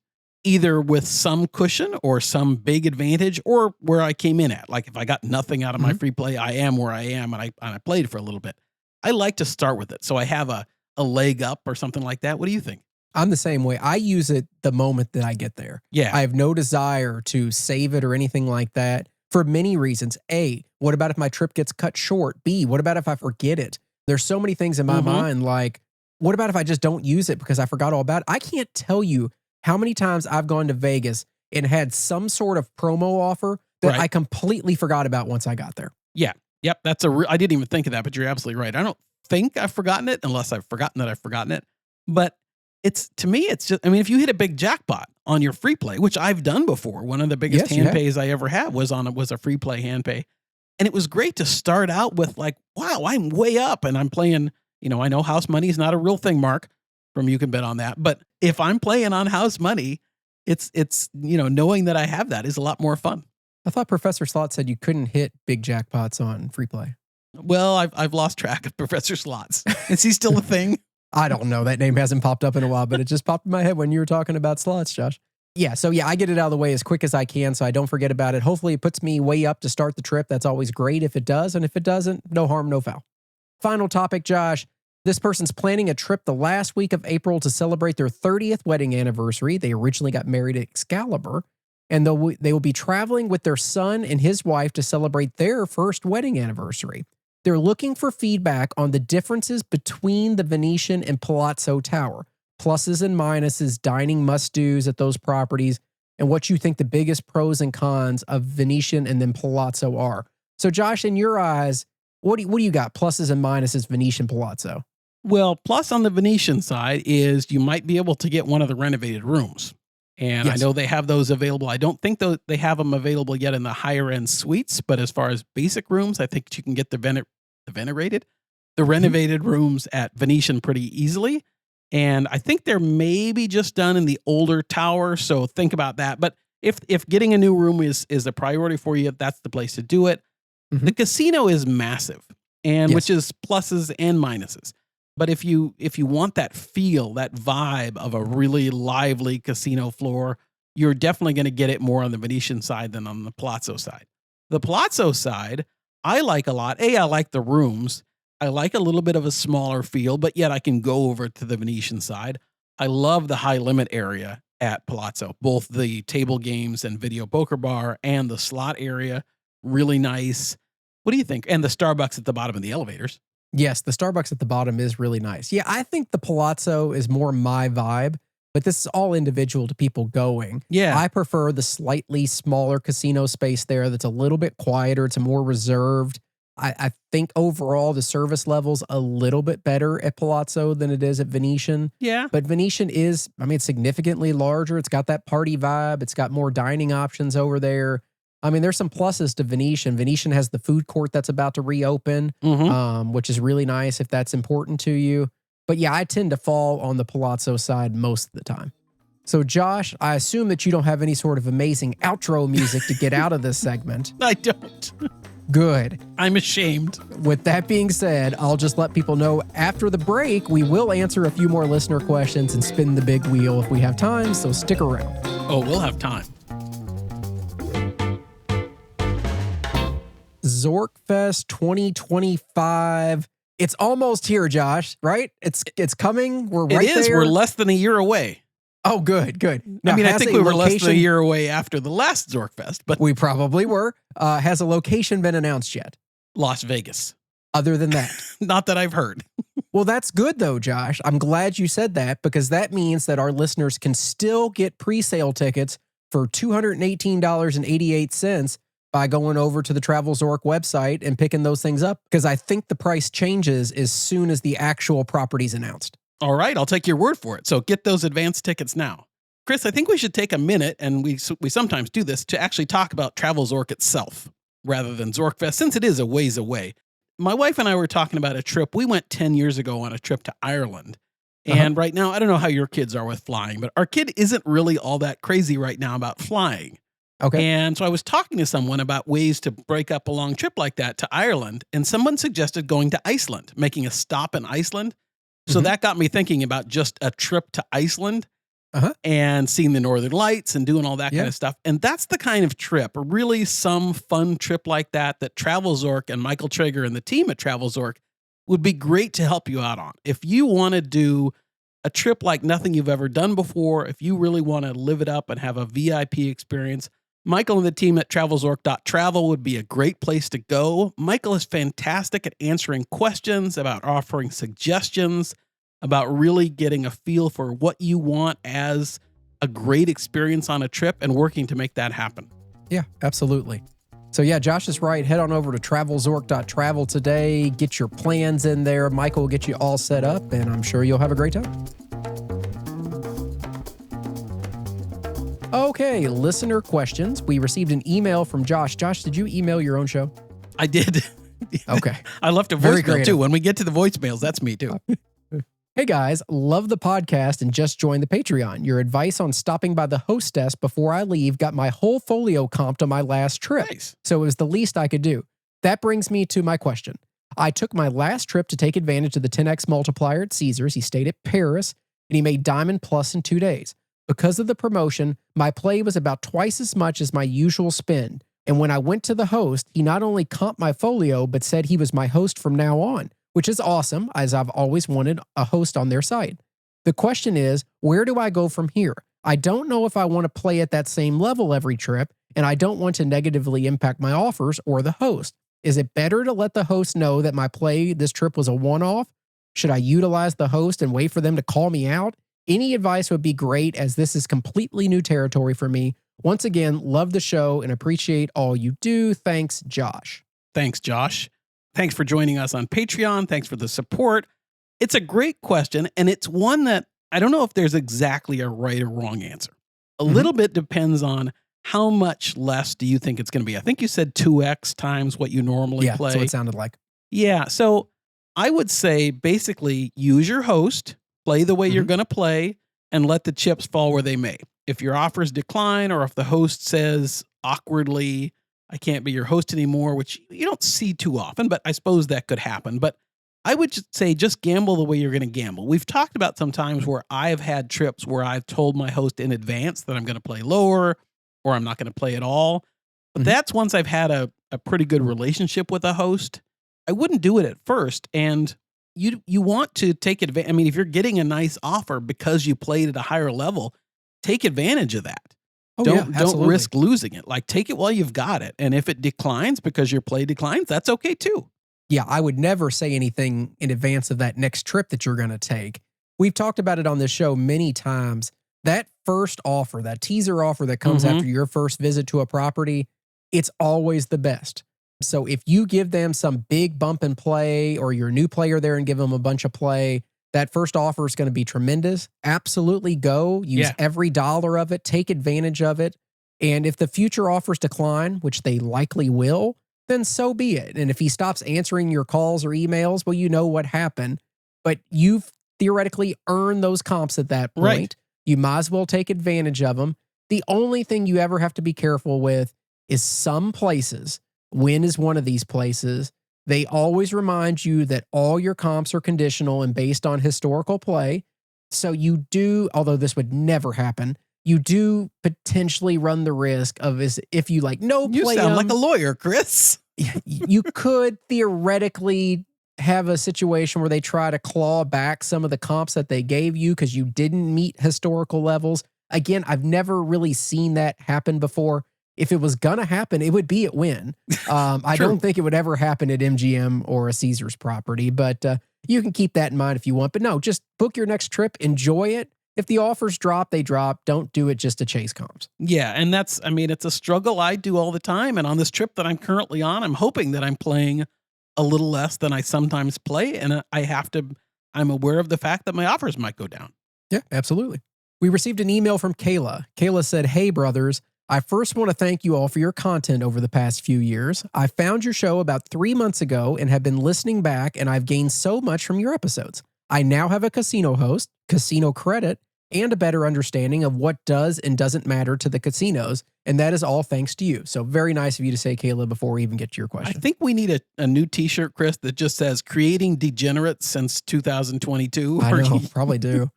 either with some cushion or some big advantage or where I came in at. Like if I got nothing out of my free play, I am where I am and I played for a little bit. I like to start with it. So I have a leg up or something like that. What do you think? I'm the same way. I use it the moment that I get there. Yeah. I have no desire to save it or anything like that for many reasons. A, what about if my trip gets cut short? B, what about if I forget it? There's so many things in my mind like, what about if I just don't use it because I forgot all about it? I can't tell you how many times I've gone to Vegas and had some sort of promo offer that I completely forgot about once I got there. Yeah. Yep. I didn't even think of that, but you're absolutely right. I don't think I've forgotten it unless I've forgotten that I've forgotten it. But to me, it's just, I mean, if you hit a big jackpot on your free play, which I've done before, one of the biggest hand pays I ever had was a free play hand pay. And it was great to start out with like, wow, I'm way up and I'm playing, I know house money is not a real thing, Mark, from You Can Bet on That. But if I'm playing on house money, it's knowing that I have that is a lot more fun. I thought Professor Slot said you couldn't hit big jackpots on free play. Well, I've lost track of Professor Slots. Is he still a thing? I don't know. That name hasn't popped up in a while, but it just popped in my head when you were talking about slots, Josh. Yeah, so I get it out of the way as quick as I can so I don't forget about it. Hopefully it puts me way up to start the trip. That's always great if it does. And if it doesn't, no harm, no foul. Final topic, Josh. This person's planning a trip the last week of April to celebrate their 30th wedding anniversary. They originally got married at Excalibur. And they will be traveling with their son and his wife to celebrate their first wedding anniversary. They're looking for feedback on the differences between the Venetian and Palazzo Tower, pluses and minuses, dining must-dos at those properties, and what you think the biggest pros and cons of Venetian and then Palazzo are. So, Josh, in your eyes, what do you got? Pluses and minuses, Venetian, Palazzo. Well, plus on the Venetian side is you might be able to get one of the renovated rooms. And I know they have those available. I don't think they have them available yet in the higher end suites, but as far as basic rooms, I think you can get the renovated rooms at Venetian pretty easily. And I think they're maybe just done in the older tower. So think about that. But if getting a new room is a priority for you, that's the place to do it. Mhm. The casino is massive, and Yes. which is pluses and minuses. But if you want that feel, that vibe of a really lively casino floor, you're definitely going to get it more on the Venetian side than on the Palazzo side. The Palazzo side, I like a lot. I like the rooms. I like a little bit of a smaller feel, but yet I can go over to the Venetian side. I love the high limit area at Palazzo, both the table games and video poker bar and the slot area. Really nice. What do you think? And the Starbucks at the bottom of the elevators. Yes, the Starbucks at the bottom is really nice. Yeah, I think the Palazzo is more my vibe, but this is all individual to people going. Yeah. I prefer the slightly smaller casino space there that's a little bit quieter. It's a more reserved. I think overall the service level's a little bit better at Palazzo than it is at Venetian. Yeah. But Venetian is, it's significantly larger. It's got that party vibe. It's got more dining options over there. There's some pluses to Venetian. Venetian has the food court that's about to reopen, which is really nice if that's important to you. But yeah, I tend to fall on the Palazzo side most of the time. So Josh, I assume that you don't have any sort of amazing outro music to get out of this segment. I don't. Good. I'm ashamed. With that being said, I'll just let people know after the break, we will answer a few more listener questions and spin the big wheel if we have time, so stick around. Oh, we'll have time. Zorkfest 2025. It's almost here, Josh, right? It's coming. We're right there. It is. We're less than a year away. Oh, good. Now, I think we were less than a year away after the last Zorkfest, but we probably were. Has a location been announced yet? Las Vegas. Other than that? Not that I've heard. Well, that's good though, Josh. I'm glad you said that because that means that our listeners can still get pre-sale tickets for $218.88 by going over to the Travel Zork website and picking those things up because I think the price changes as soon as the actual property's announced. All right, I'll take your word for it. So get those advance tickets now. Chris, I think we should take a minute, and we sometimes do this, to actually talk about Travel Zork itself rather than Zorkfest, since it is a ways away. My wife and I were talking about a trip. We went 10 years ago on a trip to Ireland. And right now, I don't know how your kids are with flying, but our kid isn't really all that crazy right now about flying. Okay. And so I was talking to someone about ways to break up a long trip like that to Ireland, and someone suggested going to Iceland, making a stop in Iceland. So that got me thinking about just a trip to Iceland and seeing the Northern Lights and doing all that kind of stuff. And that's the kind of trip, really some fun trip like that Travel Zork and Michael Traeger and the team at Travel Zork would be great to help you out on. If you want to do a trip like nothing you've ever done before, if you really want to live it up and have a VIP experience, Michael and the team at travelzork.travel would be a great place to go. Michael is fantastic at answering questions, about offering suggestions, about really getting a feel for what you want as a great experience on a trip and working to make that happen. Yeah, absolutely. So yeah, Josh is right. Head on over to travelzork.travel today. Get your plans in there. Michael will get you all set up, and I'm sure you'll have a great time. Okay, listener questions. We received an email from Josh. Josh, did you email your own show? I did. Okay. I left a Very voicemail creative. too. When we get to the voicemails, that's me too. Hey guys, love the podcast and just joined the Patreon. Your advice on stopping by the hostess before I leave got my whole folio comped on my last trip. Nice. So it was the least I could do. That brings me to my question. I took my last trip to take advantage of the 10x multiplier at Caesars. He stayed at Paris and he made Diamond Plus in 2 days. Because of the promotion, my play was about twice as much as my usual spend. And when I went to the host, he not only comped my folio, but said he was my host from now on, which is awesome, as I've always wanted a host on their site. The question is, where do I go from here? I don't know if I want to play at that same level every trip, and I don't want to negatively impact my offers or the host. Is it better to let the host know that my play this trip was a one-off? Should I utilize the host and wait for them to call me out? Any advice would be great, as this is completely new territory for me. Once again, love the show and appreciate all you do. Thanks, Josh. Thanks, Josh. Thanks for joining us on Patreon. Thanks for the support. It's a great question, and it's one that I don't know if there's exactly a right or wrong answer. A little bit depends on how much less do you think it's going to be. I think you said 2x times what you normally play. That's what it sounded like. Yeah, so I would say basically use your host, play the way you're going to play, and let the chips fall where they may. If your offers decline, or if the host says awkwardly, I can't be your host anymore, which you don't see too often, but I suppose that could happen. But I would just say just gamble the way you're going to gamble. We've talked about some times where I've had trips where I've told my host in advance that I'm going to play lower or I'm not going to play at all. But that's once I've had a pretty good relationship with a host. I wouldn't do it at first. And you want to take advantage. I mean, if you're getting a nice offer because you played at a higher level, take advantage of that. Don't risk losing it. Like, take it while you've got it. And if it declines because your play declines, that's okay too. Yeah, I would never say anything in advance of that next trip that you're going to take. We've talked about it on this show many times. That first offer, that teaser offer that comes after your first visit to a property, it's always the best. So if you give them some big bump and play, or you're a new player there and give them a bunch of play, that first offer is going to be tremendous. Absolutely go. Use every dollar of it. Take advantage of it. And if the future offers decline, which they likely will, then so be it. And if he stops answering your calls or emails, well, you know what happened. But you've theoretically earned those comps at that point. Right. You might as well take advantage of them. The only thing you ever have to be careful with is some places, Wynn is one of these places, they always remind you that all your comps are conditional and based on historical play. So you do, although this would never happen, you do potentially run the risk of, if you like no play. You sound like a lawyer, Chris. You could theoretically have a situation where they try to claw back some of the comps that they gave you because you didn't meet historical levels. Again, I've never really seen that happen before. If it was going to happen, it would be at Wynn. I don't think it would ever happen at MGM or a Caesars property, but you can keep that in mind if you want. But no, just book your next trip. Enjoy it. If the offers drop, they drop. Don't do it just to chase comps. Yeah, and it's a struggle I do all the time. And on this trip that I'm currently on, I'm hoping that I'm playing a little less than I sometimes play. And I'm aware of the fact that my offers might go down. Yeah, absolutely. We received an email from Kayla. Kayla said, "Hey, brothers. I first want to thank you all for your content over the past few years. I found your show about 3 months ago and have been listening back, and I've gained so much from your episodes. I now have a casino host, casino credit, and a better understanding of what does and doesn't matter to the casinos, and that is all thanks to you." So very nice of you to say, Caleb, before we even get to your question. I think we need a new t-shirt, Chris, that just says "Creating Degenerates Since 2022. I know, probably do.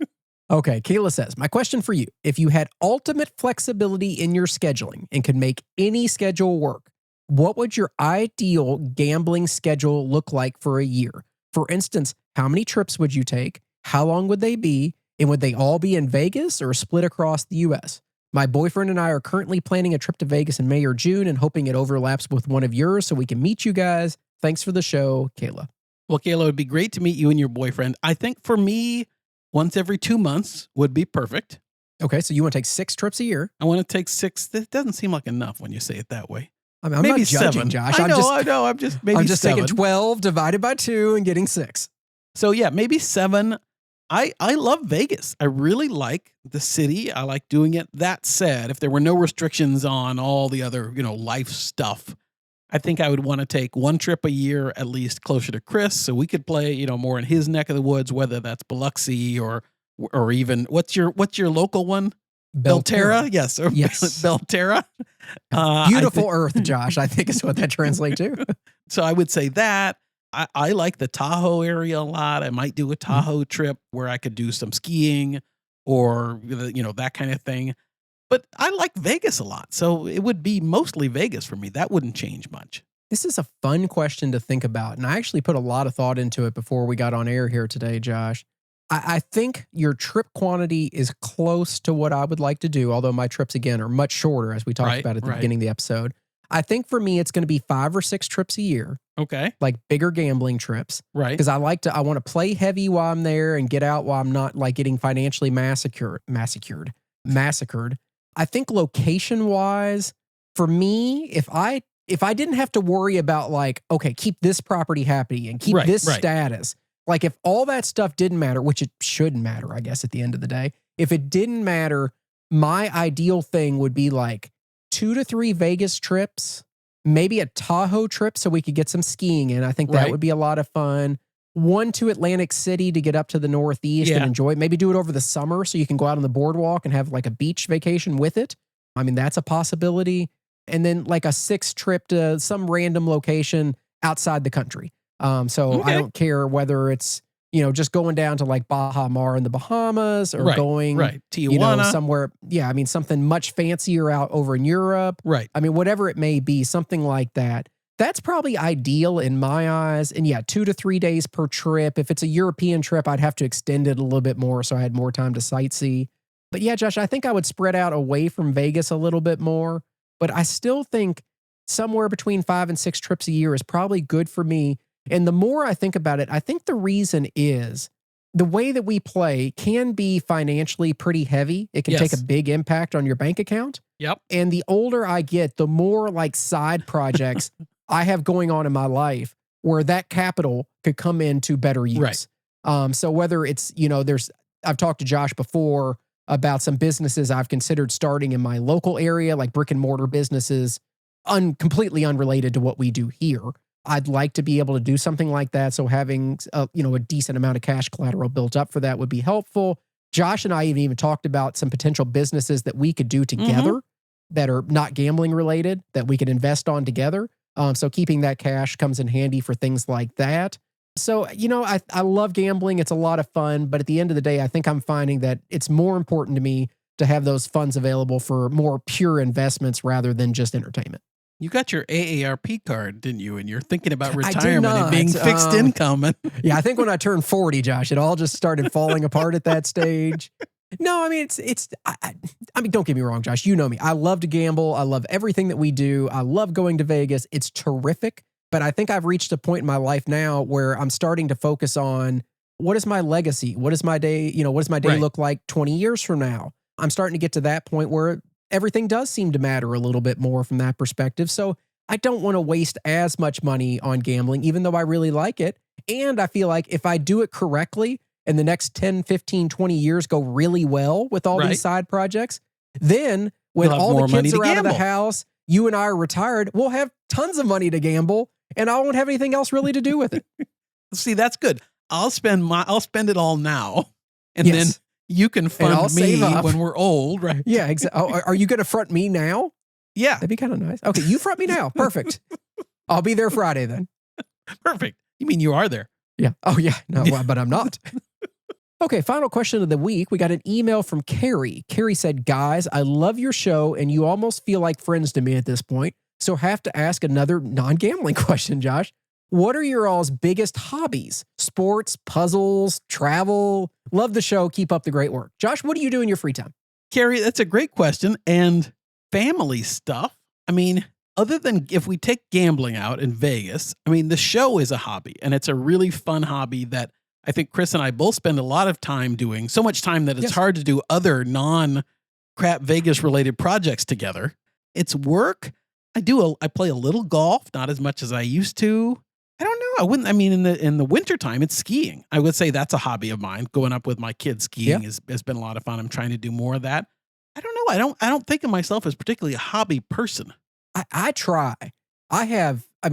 Okay, Kayla says, "My question for you, if you had ultimate flexibility in your scheduling and could make any schedule work, what would your ideal gambling schedule look like for a year? For instance, how many trips would you take? How long would they be? And would they all be in Vegas or split across the U.S.? My boyfriend and I are currently planning a trip to Vegas in May or June and hoping it overlaps with one of yours so we can meet you guys. Thanks for the show, Kayla." Well, Kayla, it would be great to meet you and your boyfriend. I think for me, once every 2 months would be perfect. Okay, so you want to take 6 trips a year? I want to take 6. That doesn't seem like enough when you say it that way. I mean, I'm maybe not judging, 7. Josh. I know. I'm just maybe I'm just 7. taking 12 divided by 2 and getting 6. So yeah, maybe 7. I love Vegas. I really like the city. I like doing it. That said, if there were no restrictions on all the other, life stuff, I think I would want to take 1 trip a year, at least closer to Chris, so we could play, more in his neck of the woods, whether that's Biloxi or even what's your local one? Belterra? Yes. Yes. Belterra. Beautiful Earth, Josh, I think is what that translates to. So I would say that. I like the Tahoe area a lot. I might do a Tahoe trip where I could do some skiing or, that kind of thing. But I like Vegas a lot. So it would be mostly Vegas for me. That wouldn't change much. This is a fun question to think about. And I actually put a lot of thought into it before we got on air here today, Josh. I think your trip quantity is close to what I would like to do, although my trips, again, are much shorter, as we talked about at the beginning of the episode. I think for me, it's going to be 5 or 6 trips a year. Okay. Like bigger gambling trips. Right. Because I want to play heavy while I'm there and get out while I'm not like getting financially massacred. I think location wise, for me, if I didn't have to worry about like, okay, keep this property happy and keep this status, like if all that stuff didn't matter, which it shouldn't matter, I guess, at the end of the day, if it didn't matter, my ideal thing would be like 2 to 3 Vegas trips, maybe a Tahoe trip so we could get some skiing in. I think that would be a lot of fun. one to Atlantic City to get up to the Northeast and enjoy it. Maybe do it over the summer so you can go out on the boardwalk and have like a beach vacation with it. I mean, that's a possibility. And then like a 6 trip to some random location outside the country. So I don't care whether it's, just going down to like Baja Mar in the Bahamas or going Tijuana. Somewhere. Yeah. I mean, something much fancier out over in Europe. Right. I mean, whatever it may be, something like that. That's probably ideal in my eyes. And 2 to 3 days per trip. If it's a European trip, I'd have to extend it a little bit more so I had more time to sightsee. But yeah, Josh, I think I would spread out away from Vegas a little bit more. But I still think somewhere between 5 and 6 trips a year is probably good for me. And the more I think about it, I think the reason is the way that we play can be financially pretty heavy. It can take a big impact on your bank account. Yep. And the older I get, the more like side projects I have going on in my life where that capital could come into better use. Right. So whether it's, I've talked to Josh before about some businesses I've considered starting in my local area, like brick and mortar businesses, completely unrelated to what we do here. I'd like to be able to do something like that. So having a decent amount of cash collateral built up for that would be helpful. Josh and I even talked about some potential businesses that we could do together that are not gambling related that we could invest on together. So keeping that cash comes in handy for things like that. So, I love gambling. It's a lot of fun. But at the end of the day, I think I'm finding that it's more important to me to have those funds available for more pure investments rather than just entertainment. You got your AARP card, didn't you? And you're thinking about retirement and being fixed income. Yeah, I think when I turned 40, Josh, it all just started falling apart at that stage. No, I mean, I mean, don't get me wrong, Josh. You know me. I love to gamble. I love everything that we do. I love going to Vegas. It's terrific. But I think I've reached a point in my life now where I'm starting to focus on what is my legacy? What is my day? What does my day look like 20 years from now? I'm starting to get to that point where everything does seem to matter a little bit more from that perspective. So I don't want to waste as much money on gambling, even though I really like it. And I feel like if I do it correctly and the next 10, 15, 20 years go really well with all these side projects, then when all the kids are out of the house, you and I are retired, we'll have tons of money to gamble and I won't have anything else really to do with it. See, that's good. I'll spend it all now. And then you can fund me when we're old, right? Yeah, exactly. Oh, are you going to front me now? Yeah. That'd be kind of nice. Okay, you front me now. Perfect. I'll be there Friday then. Perfect. You mean you are there? Yeah. Oh, yeah. No, but I'm not. Okay, final question of the week. We got an email from Carrie. Carrie said, guys, I love your show and you almost feel like friends to me at this point. So have to ask another non-gambling question, Josh. What are your all's biggest hobbies? Sports, puzzles, travel? Love the show. Keep up the great work. Josh, what do you do in your free time? Carrie, that's a great question. And family stuff. I mean, other than if we take gambling out in Vegas, I mean, the show is a hobby and it's a really fun hobby that I think Chris and I both spend a lot of time doing, so much time that it's hard to do other non-crap Vegas related projects together. It's work. I play a little golf, not as much as I used to. I don't know. In the wintertime, it's skiing. I would say that's a hobby of mine. Going up with my kids skiing has been a lot of fun. I'm trying to do more of that. I don't know. I don't think of myself as particularly a hobby person. I try.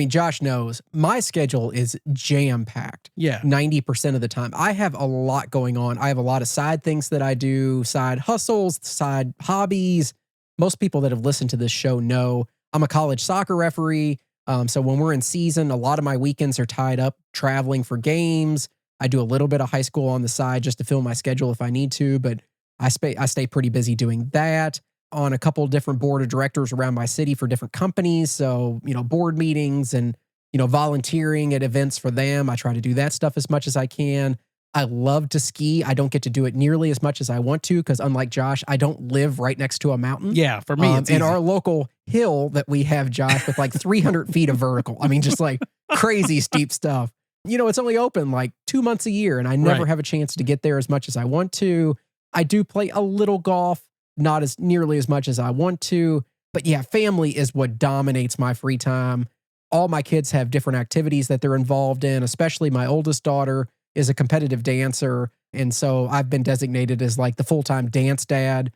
Josh knows my schedule is jam-packed. Yeah. 90% of the time. I have a lot going on. I have a lot of side things that I do, side hustles, side hobbies. Most people that have listened to this show know I'm a college soccer referee. So when we're in season, a lot of my weekends are tied up traveling for games. I do a little bit of high school on the side just to fill my schedule if I need to, but I stay pretty busy doing that. On a couple of different board of directors around my city for different companies. So, board meetings and, volunteering at events for them. I try to do that stuff as much as I can. I love to ski. I don't get to do it nearly as much as I want to because unlike Josh, I don't live right next to a mountain. Yeah, for me, it's and easy. Our local hill that we have, Josh, with like 300 feet of vertical. I mean, just like crazy steep stuff. It's only open like 2 months a year and I never have a chance to get there as much as I want to. I do play a little golf, not as nearly as much as I want to. But yeah, family is what dominates my free time. All my kids have different activities that they're involved in, especially my oldest daughter is a competitive dancer. And so I've been designated as like the full-time dance dad.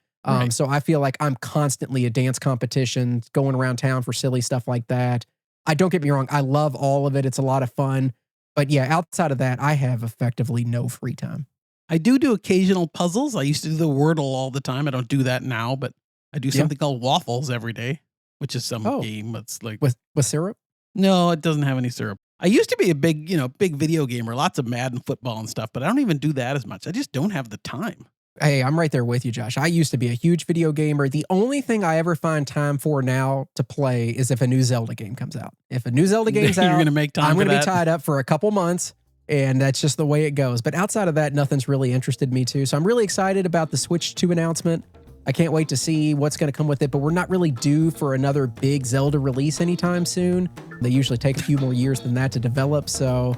So I feel like I'm constantly at dance competitions, going around town for silly stuff like that. Don't get me wrong. I love all of it. It's a lot of fun. But yeah, outside of that, I have effectively no free time. I do occasional puzzles. I used to do the Wordle all the time. I don't do that now, but I do something called Waffles every day, which is some game that's like with syrup. No, it doesn't have any syrup. I used to be a big video gamer, lots of Madden football and stuff, but I don't even do that as much. I just don't have the time. Hey, I'm right there with you, Josh. I used to be a huge video gamer. The only thing I ever find time for now to play is if a new Zelda game comes out. If a new Zelda game's out, you're going to make time I'm going to be tied up for a couple months, and that's just the way it goes. But outside of that, nothing's really interested me too. So I'm really excited about the Switch 2 announcement. I can't wait to see what's going to come with it, but we're not really due for another big Zelda release anytime soon. They usually take a few more years than that to develop, so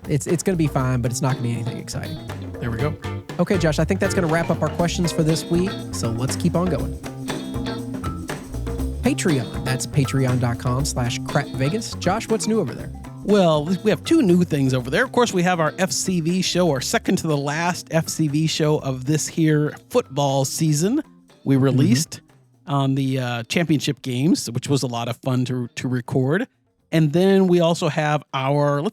it's going to be fine, but it's not going to be anything exciting. There we go. Okay, Josh, I think that's going to wrap up our questions for this week, so let's keep on going. Patreon. That's patreon.com/crapvegas. Josh, what's new over there? Well, we have two new things over there. Of course, we have our FCV show, our second to the last FCV show of this here football season. We released on the championship games, which was a lot of fun to record. And then we also have our,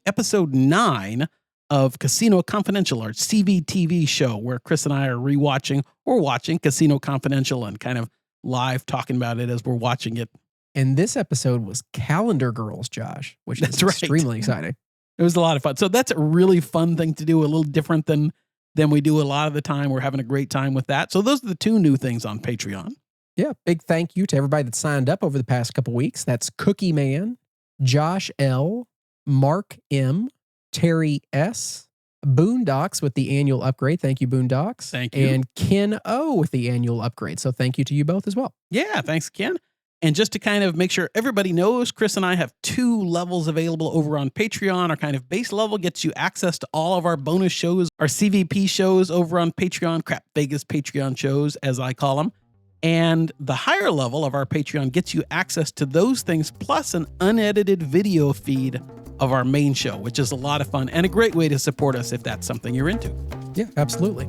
episode 9 of Casino Confidential, our CVTV show, where Chris and I are rewatching or watching Casino Confidential and kind of live talking about it as we're watching it. And this episode was Calendar Girls, Josh, which is extremely exciting. It was a lot of fun. So that's a really fun thing to do, a little different than we do a lot of the time. We're having a great time with that. So those are the two new things on Patreon. Yeah, big thank you to everybody that signed up over the past couple weeks. That's Cookie Man, Josh L., Mark M., Terry S., Boondocks with the annual upgrade. Thank you, Boondocks. Thank you. And Ken O with the annual upgrade. So thank you to you both as well. Yeah, thanks, Ken. And just to kind of make sure everybody knows, Chris and I have 2 levels available over on Patreon. Our kind of base level gets you access to all of our bonus shows, our CVP shows over on Patreon, Crap Vegas Patreon shows, as I call them. And the higher level of our Patreon gets you access to those things, plus an unedited video feed of our main show, which is a lot of fun and a great way to support us if that's something you're into. Yeah, absolutely.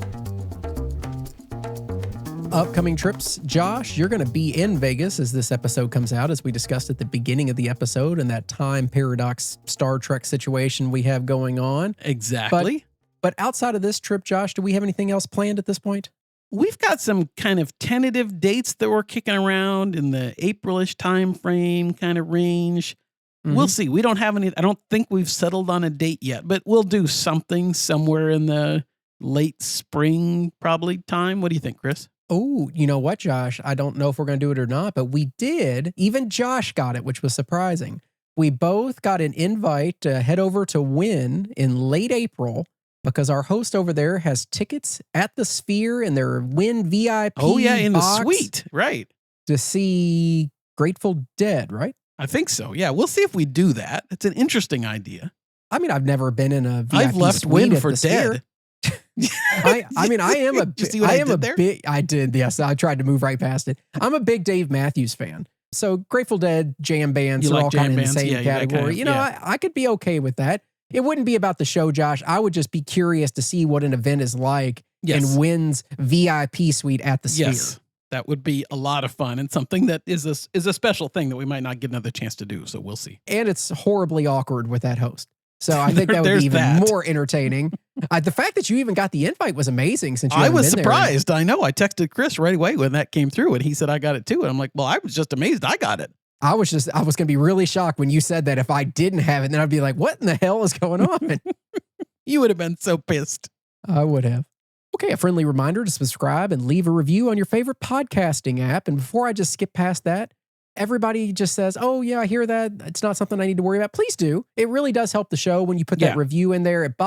Upcoming trips. Josh, you're going to be in Vegas as this episode comes out, as we discussed at the beginning of the episode, and that time paradox Star Trek situation we have going on. Exactly. But outside of this trip, Josh, do we have anything else planned at this point? We've got some kind of tentative dates that we're kicking around in the April-ish time frame kind of range. We'll see. We don't have any. I don't think we've settled on a date yet, but we'll do something somewhere in the late spring probably time. What do you think, Chris? Oh, you know what, Josh? I don't know if we're going to do it or not, but we did. Even Josh got it, which was surprising. We both got an invite to head over to Wynn in late April because our host over there has tickets at the Sphere in their Wynn VIP. Oh, yeah, in the box suite. Right. to see Grateful Dead, right? I think so. Yeah, we'll see if we do that. It's an interesting idea. I mean, I've never been in a VIP I've left suite Wynn at for the Sphere. dead. I mean, I am a Did you see what I did there? I did, yes. I tried to move right past it. I'm a big Dave Matthews fan. So Grateful Dead jam bands You are like all kind of jam in the bands? same Yeah, that category. kind of- you know, yeah. I could be okay with that. It wouldn't be about the show, Josh. I would just be curious to see what an event is like in Wynn's VIP suite at the Sphere. Yes, that would be a lot of fun and something that is a special thing that we might not get another chance to do. So we'll see. And it's horribly awkward with that host. So I think that would There's be even that. more entertaining. The fact that you even got the invite was amazing since you I haven't was been there. surprised. I know. I texted Chris right away when that came through and he said, I got it too. And I'm like, well, I was just amazed I got it. I was going to be really shocked when you said that if I didn't have it, then I'd be like, what in the hell is going on? You would have been so pissed. I would have. Okay, a friendly reminder to subscribe and leave a review on your favorite podcasting app. And before I just skip past that, everybody just says, oh, yeah, I hear that. It's not something I need to worry about. Please do. It really does help the show when you put that review in there. It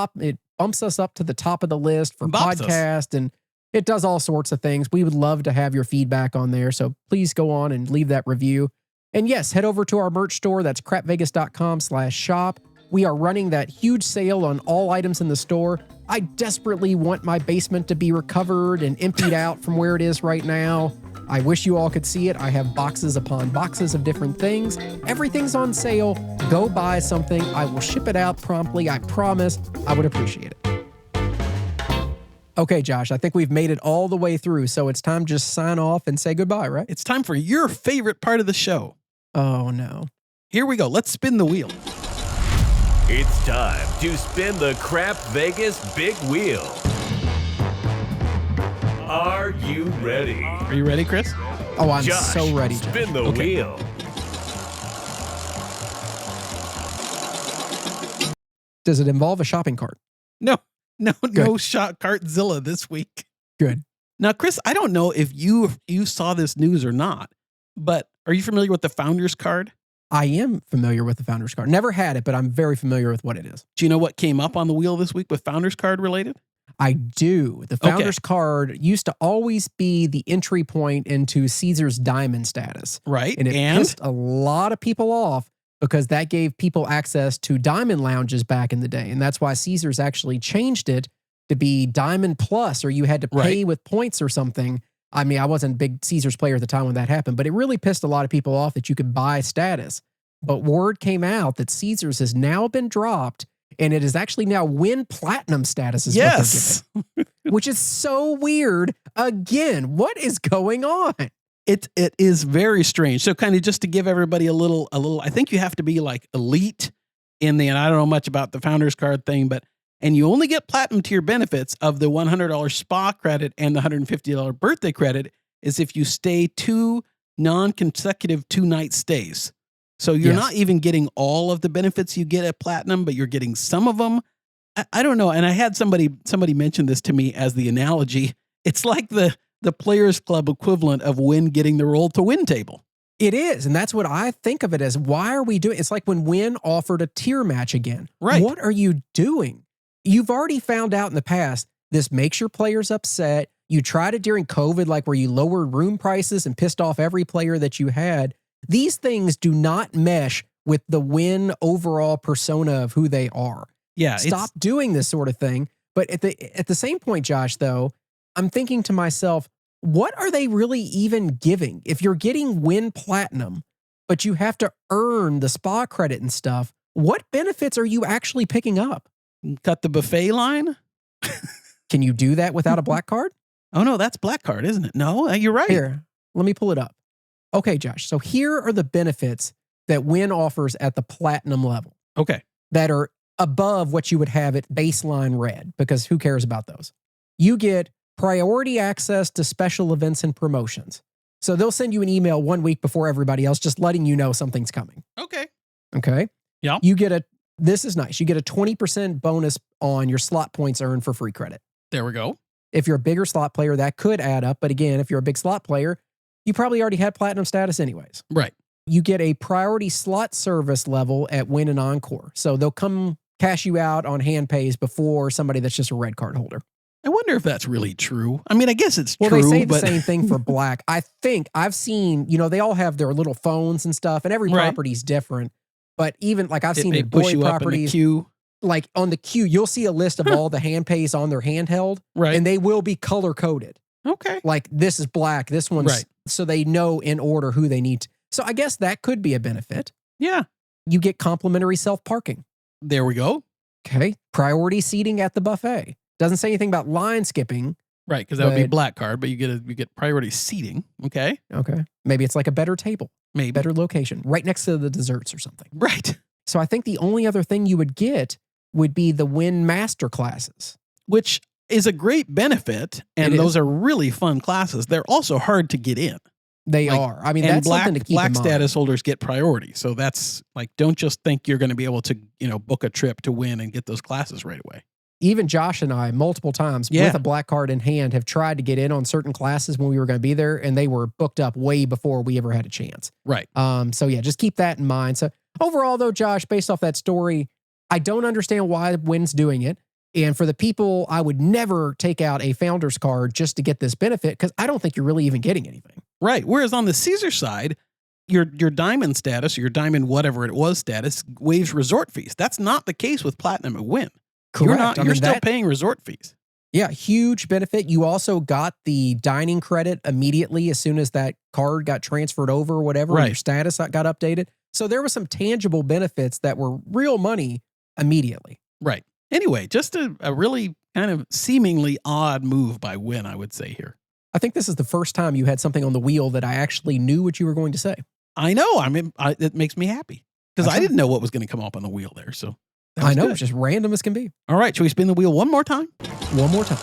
bumps us up to the top of the list for podcast, and it does all sorts of things. We would love to have your feedback on there. So please go on and leave that review. And yes, head over to our merch store. That's crapvegas.com/shop. We are running that huge sale on all items in the store. I desperately want my basement to be recovered and emptied out from where it is right now. I wish you all could see it. I have boxes upon boxes of different things. Everything's on sale. Go buy something. I will ship it out promptly. I promise. I would appreciate it. Okay, Josh, I think we've made it all the way through, so it's time to just sign off and say goodbye, right? It's time for your favorite part of the show. Oh, no. Here we go. Let's spin the wheel. It's time to spin the Crap Vegas Big Wheel. Are you ready? Are you ready, Chris? Oh, I'm Josh, so ready. Josh. spin the Okay. wheel. Does it involve a shopping cart? No Good. shot Cartzilla this week. Good. Now, Chris, I don't know if you saw this news or not, but are you familiar with the Founders card? I am familiar with the Founders card. Never had it, but I'm very familiar with what it is. Do you know what came up on the wheel this week with Founders card related? I do. The Founders card used to always be the entry point into Caesar's Diamond status. Right. And it pissed a lot of people off because that gave people access to Diamond lounges back in the day. And that's why Caesar's actually changed it to be Diamond Plus, or you had to pay with points or something. I mean, I wasn't a big Caesar's player at the time when that happened, but it really pissed a lot of people off that you could buy status. But word came out that Caesar's has now been dropped, and it is actually now Win Platinum status is what they're giving, which is so weird. Again, what is going on? It is very strange. So kind of just to give everybody a little, I think you have to be like elite in the, and I don't know much about the Founders card thing, and you only get platinum tier benefits of the $100 spa credit and the $150 birthday credit is if you stay 2 non-consecutive 2-night stays. So you're not even getting all of the benefits you get at platinum, but you're getting some of them. I don't know. And I had somebody mention this to me as the analogy. It's like the Players Club equivalent of Win getting the roll to win table. It is. And that's what I think of it as. Why are we doing it? It's like when Win offered a tier match again. Right. What are you doing? You've already found out in the past, this makes your players upset. You tried it during COVID, like where you lowered room prices and pissed off every player that you had. These things do not mesh with the Win overall persona of who they are. Yeah. Stop doing this sort of thing. But at the same point, Josh, though, I'm thinking to myself, what are they really even giving? If you're getting Win Platinum, but you have to earn the spa credit and stuff, what benefits are you actually picking up? Cut the buffet line. Can you do that without a black card? Oh, no, that's black card, isn't it? No, you're right. Here, let me pull it up. Okay, Josh. So here are the benefits that Win offers at the platinum level. Okay. That are above what you would have at baseline red, because who cares about those? You get priority access to special events and promotions. So they'll send you an email 1 week before everybody else, just letting you know something's coming. Okay. Okay. Yeah. You get this is nice. You get a 20% bonus on your slot points earned for free credit. There we go. If you're a bigger slot player, that could add up. But again, if you're a big slot player, you probably already had platinum status anyways. Right. You get a priority slot service level at Win and Encore. So they'll come cash you out on hand pays before somebody that's just a red card holder. I wonder if that's really true. I mean, I guess it's Well, true. they say but the same thing for black. I think I've seen, they all have their little phones and stuff, and every property's different. But even like I've seen they at push boy you up in the properties, queue. like on the queue, you'll see a list of all the hand pays on their handheld, Right. and they will be color coded. Okay. Like this is black, this one's Right. so they know in order who they need. So I guess that could be a benefit. Yeah. You get complimentary self-parking. There we go. Okay. Priority seating at the buffet. Doesn't say anything about line skipping. Right, because that would be But- black card, but you get priority seating. Okay. Okay. Maybe it's like a better table, Maybe. better location, right next to the desserts or something. Right. So I think the only other thing you would get would be the Win Master classes. Which is a great benefit, and It those is. are really fun classes. They're also hard to get in. They Like, are. I mean, and that's something to keep black in mind. status holders get priority. So that's like, don't just think you're going to be able to, book a trip to Win and get those classes right away. Even Josh and I, multiple times Yeah. with a black card in hand, have tried to get in on certain classes when we were going to be there, and they were booked up way before we ever had a chance. Right. So yeah, just keep that in mind. So overall, though, Josh, based off that story, I don't understand why Win's doing it. And for the people, I would never take out a founder's card just to get this benefit, because I don't think you're really even getting anything. Right. Whereas on the Caesar side, your diamond status, or your diamond whatever it was status, waives resort fees. That's not the case with Platinum at Win. Correct. You're still paying resort fees. Yeah, huge benefit. You also got the dining credit immediately as soon as that card got transferred over or whatever, and Right. your status got updated. So there were some tangible benefits that were real money immediately. Right. Anyway, just a really kind of seemingly odd move by Win, I would say here. I think this is the first time you had something on the wheel that I actually knew what you were going to say. I know. I mean, it makes me happy because That's I didn't know what was going to come up on the wheel there. So I know, good. it's just random as can be. All right, should we spin the wheel one more time? One more time.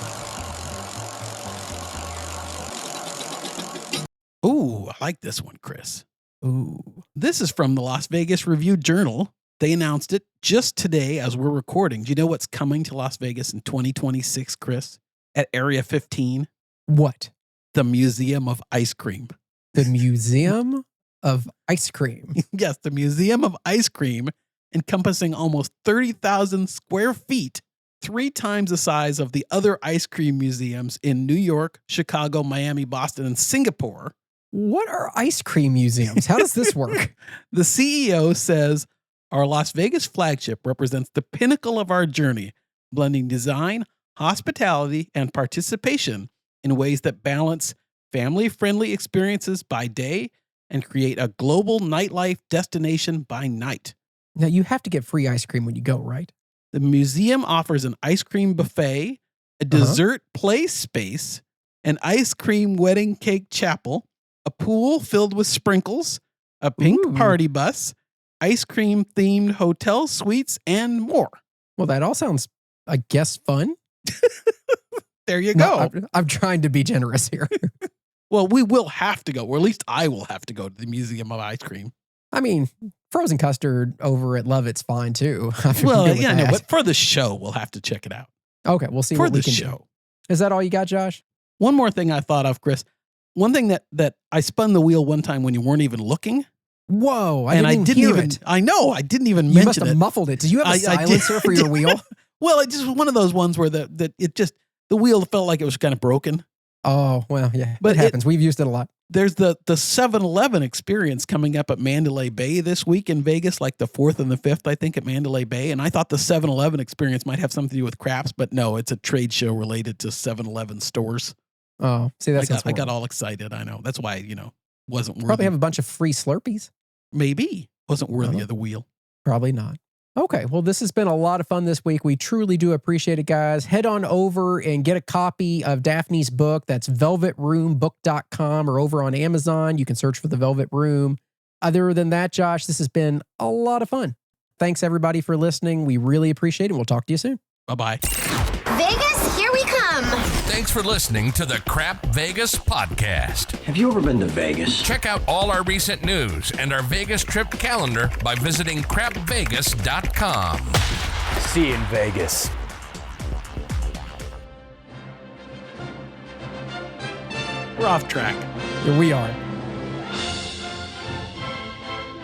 Ooh, I like this one, Chris. Ooh. This is from the Las Vegas Review-Journal. They announced it just today as we're recording. Do you know what's coming to Las Vegas in 2026, Chris? At Area 15? What? The Museum of Ice Cream. The Museum of Ice Cream. Yes, the Museum of Ice Cream, encompassing almost 30,000 square feet, 3 times the size of the other ice cream museums in New York, Chicago, Miami, Boston, and Singapore. What are ice cream museums? How does this work? The CEO says, our Las Vegas flagship represents the pinnacle of our journey, blending design, hospitality, and participation in ways that balance family-friendly experiences by day and create a global nightlife destination by night. Now, you have to get free ice cream when you go, right? The museum offers an ice cream buffet, a dessert play space, an ice cream wedding cake chapel, a pool filled with sprinkles, a pink Ooh. party bus, ice cream themed hotel suites, and more. Well, that all sounds, I guess, fun. There you No, go. I'm trying to be generous here. Well, we will have to go, or at least I will have to go to the Museum of Ice Cream. I mean, frozen custard over at Lovett's fine too. Well, yeah, no, but for the show, we'll have to check it out. Okay, we'll see For what we the can show. do. Is that all you got, Josh? One more thing I thought of, Chris. One thing that I spun the wheel one time when you weren't even looking. Whoa, I and didn't I hear didn't even. it. I know. I didn't even You mention must have it. muffled it. Did you have a I did- silencer for your wheel? Well, it just was one of those ones where the wheel felt like it was kind of broken. Oh, well, yeah. But it happens. We've used it a lot. There's the 7-Eleven experience coming up at Mandalay Bay this week in Vegas, like the 4th and the 5th, I think, at Mandalay Bay. And I thought the 7-Eleven experience might have something to do with craps, but no, it's a trade show related to 7-Eleven stores. Oh, see, that's I got all excited. I know. That's why, wasn't worthy. Probably have a bunch of free Slurpees. Maybe. Wasn't worthy Oh. of the wheel. Probably not. Okay, well, this has been a lot of fun this week. We truly do appreciate it, guys. Head on over and get a copy of Daphne's book. That's velvetroombook.com or over on Amazon. You can search for The Velvet Room. Other than that, Josh, this has been a lot of fun. Thanks, everybody, for listening. We really appreciate it. We'll talk to you soon. Bye-bye. Vegas, here we come. Thanks for listening to the Crap Vegas podcast. Have you ever been to Vegas? Check out all our recent news and our Vegas trip calendar by visiting crapvegas.com. See you in Vegas. We're off track. Here we are.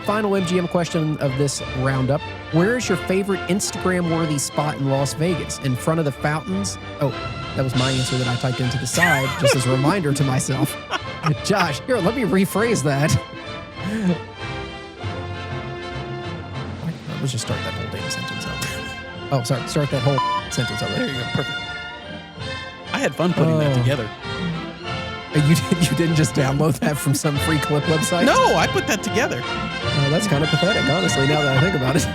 Final MGM question of this roundup. Where is your favorite Instagram-worthy spot in Las Vegas? In front of the fountains? Oh, that was my answer that I typed into the side, just as a reminder to myself. Josh, here, let me rephrase that. Let's just start that whole damn sentence over. Oh, sorry. Start that whole sentence over. There you go. Perfect. I had fun putting that together. You didn't just download that from some free clip website? No, I put that together. Oh, that's kind of pathetic, honestly, now that I think about it.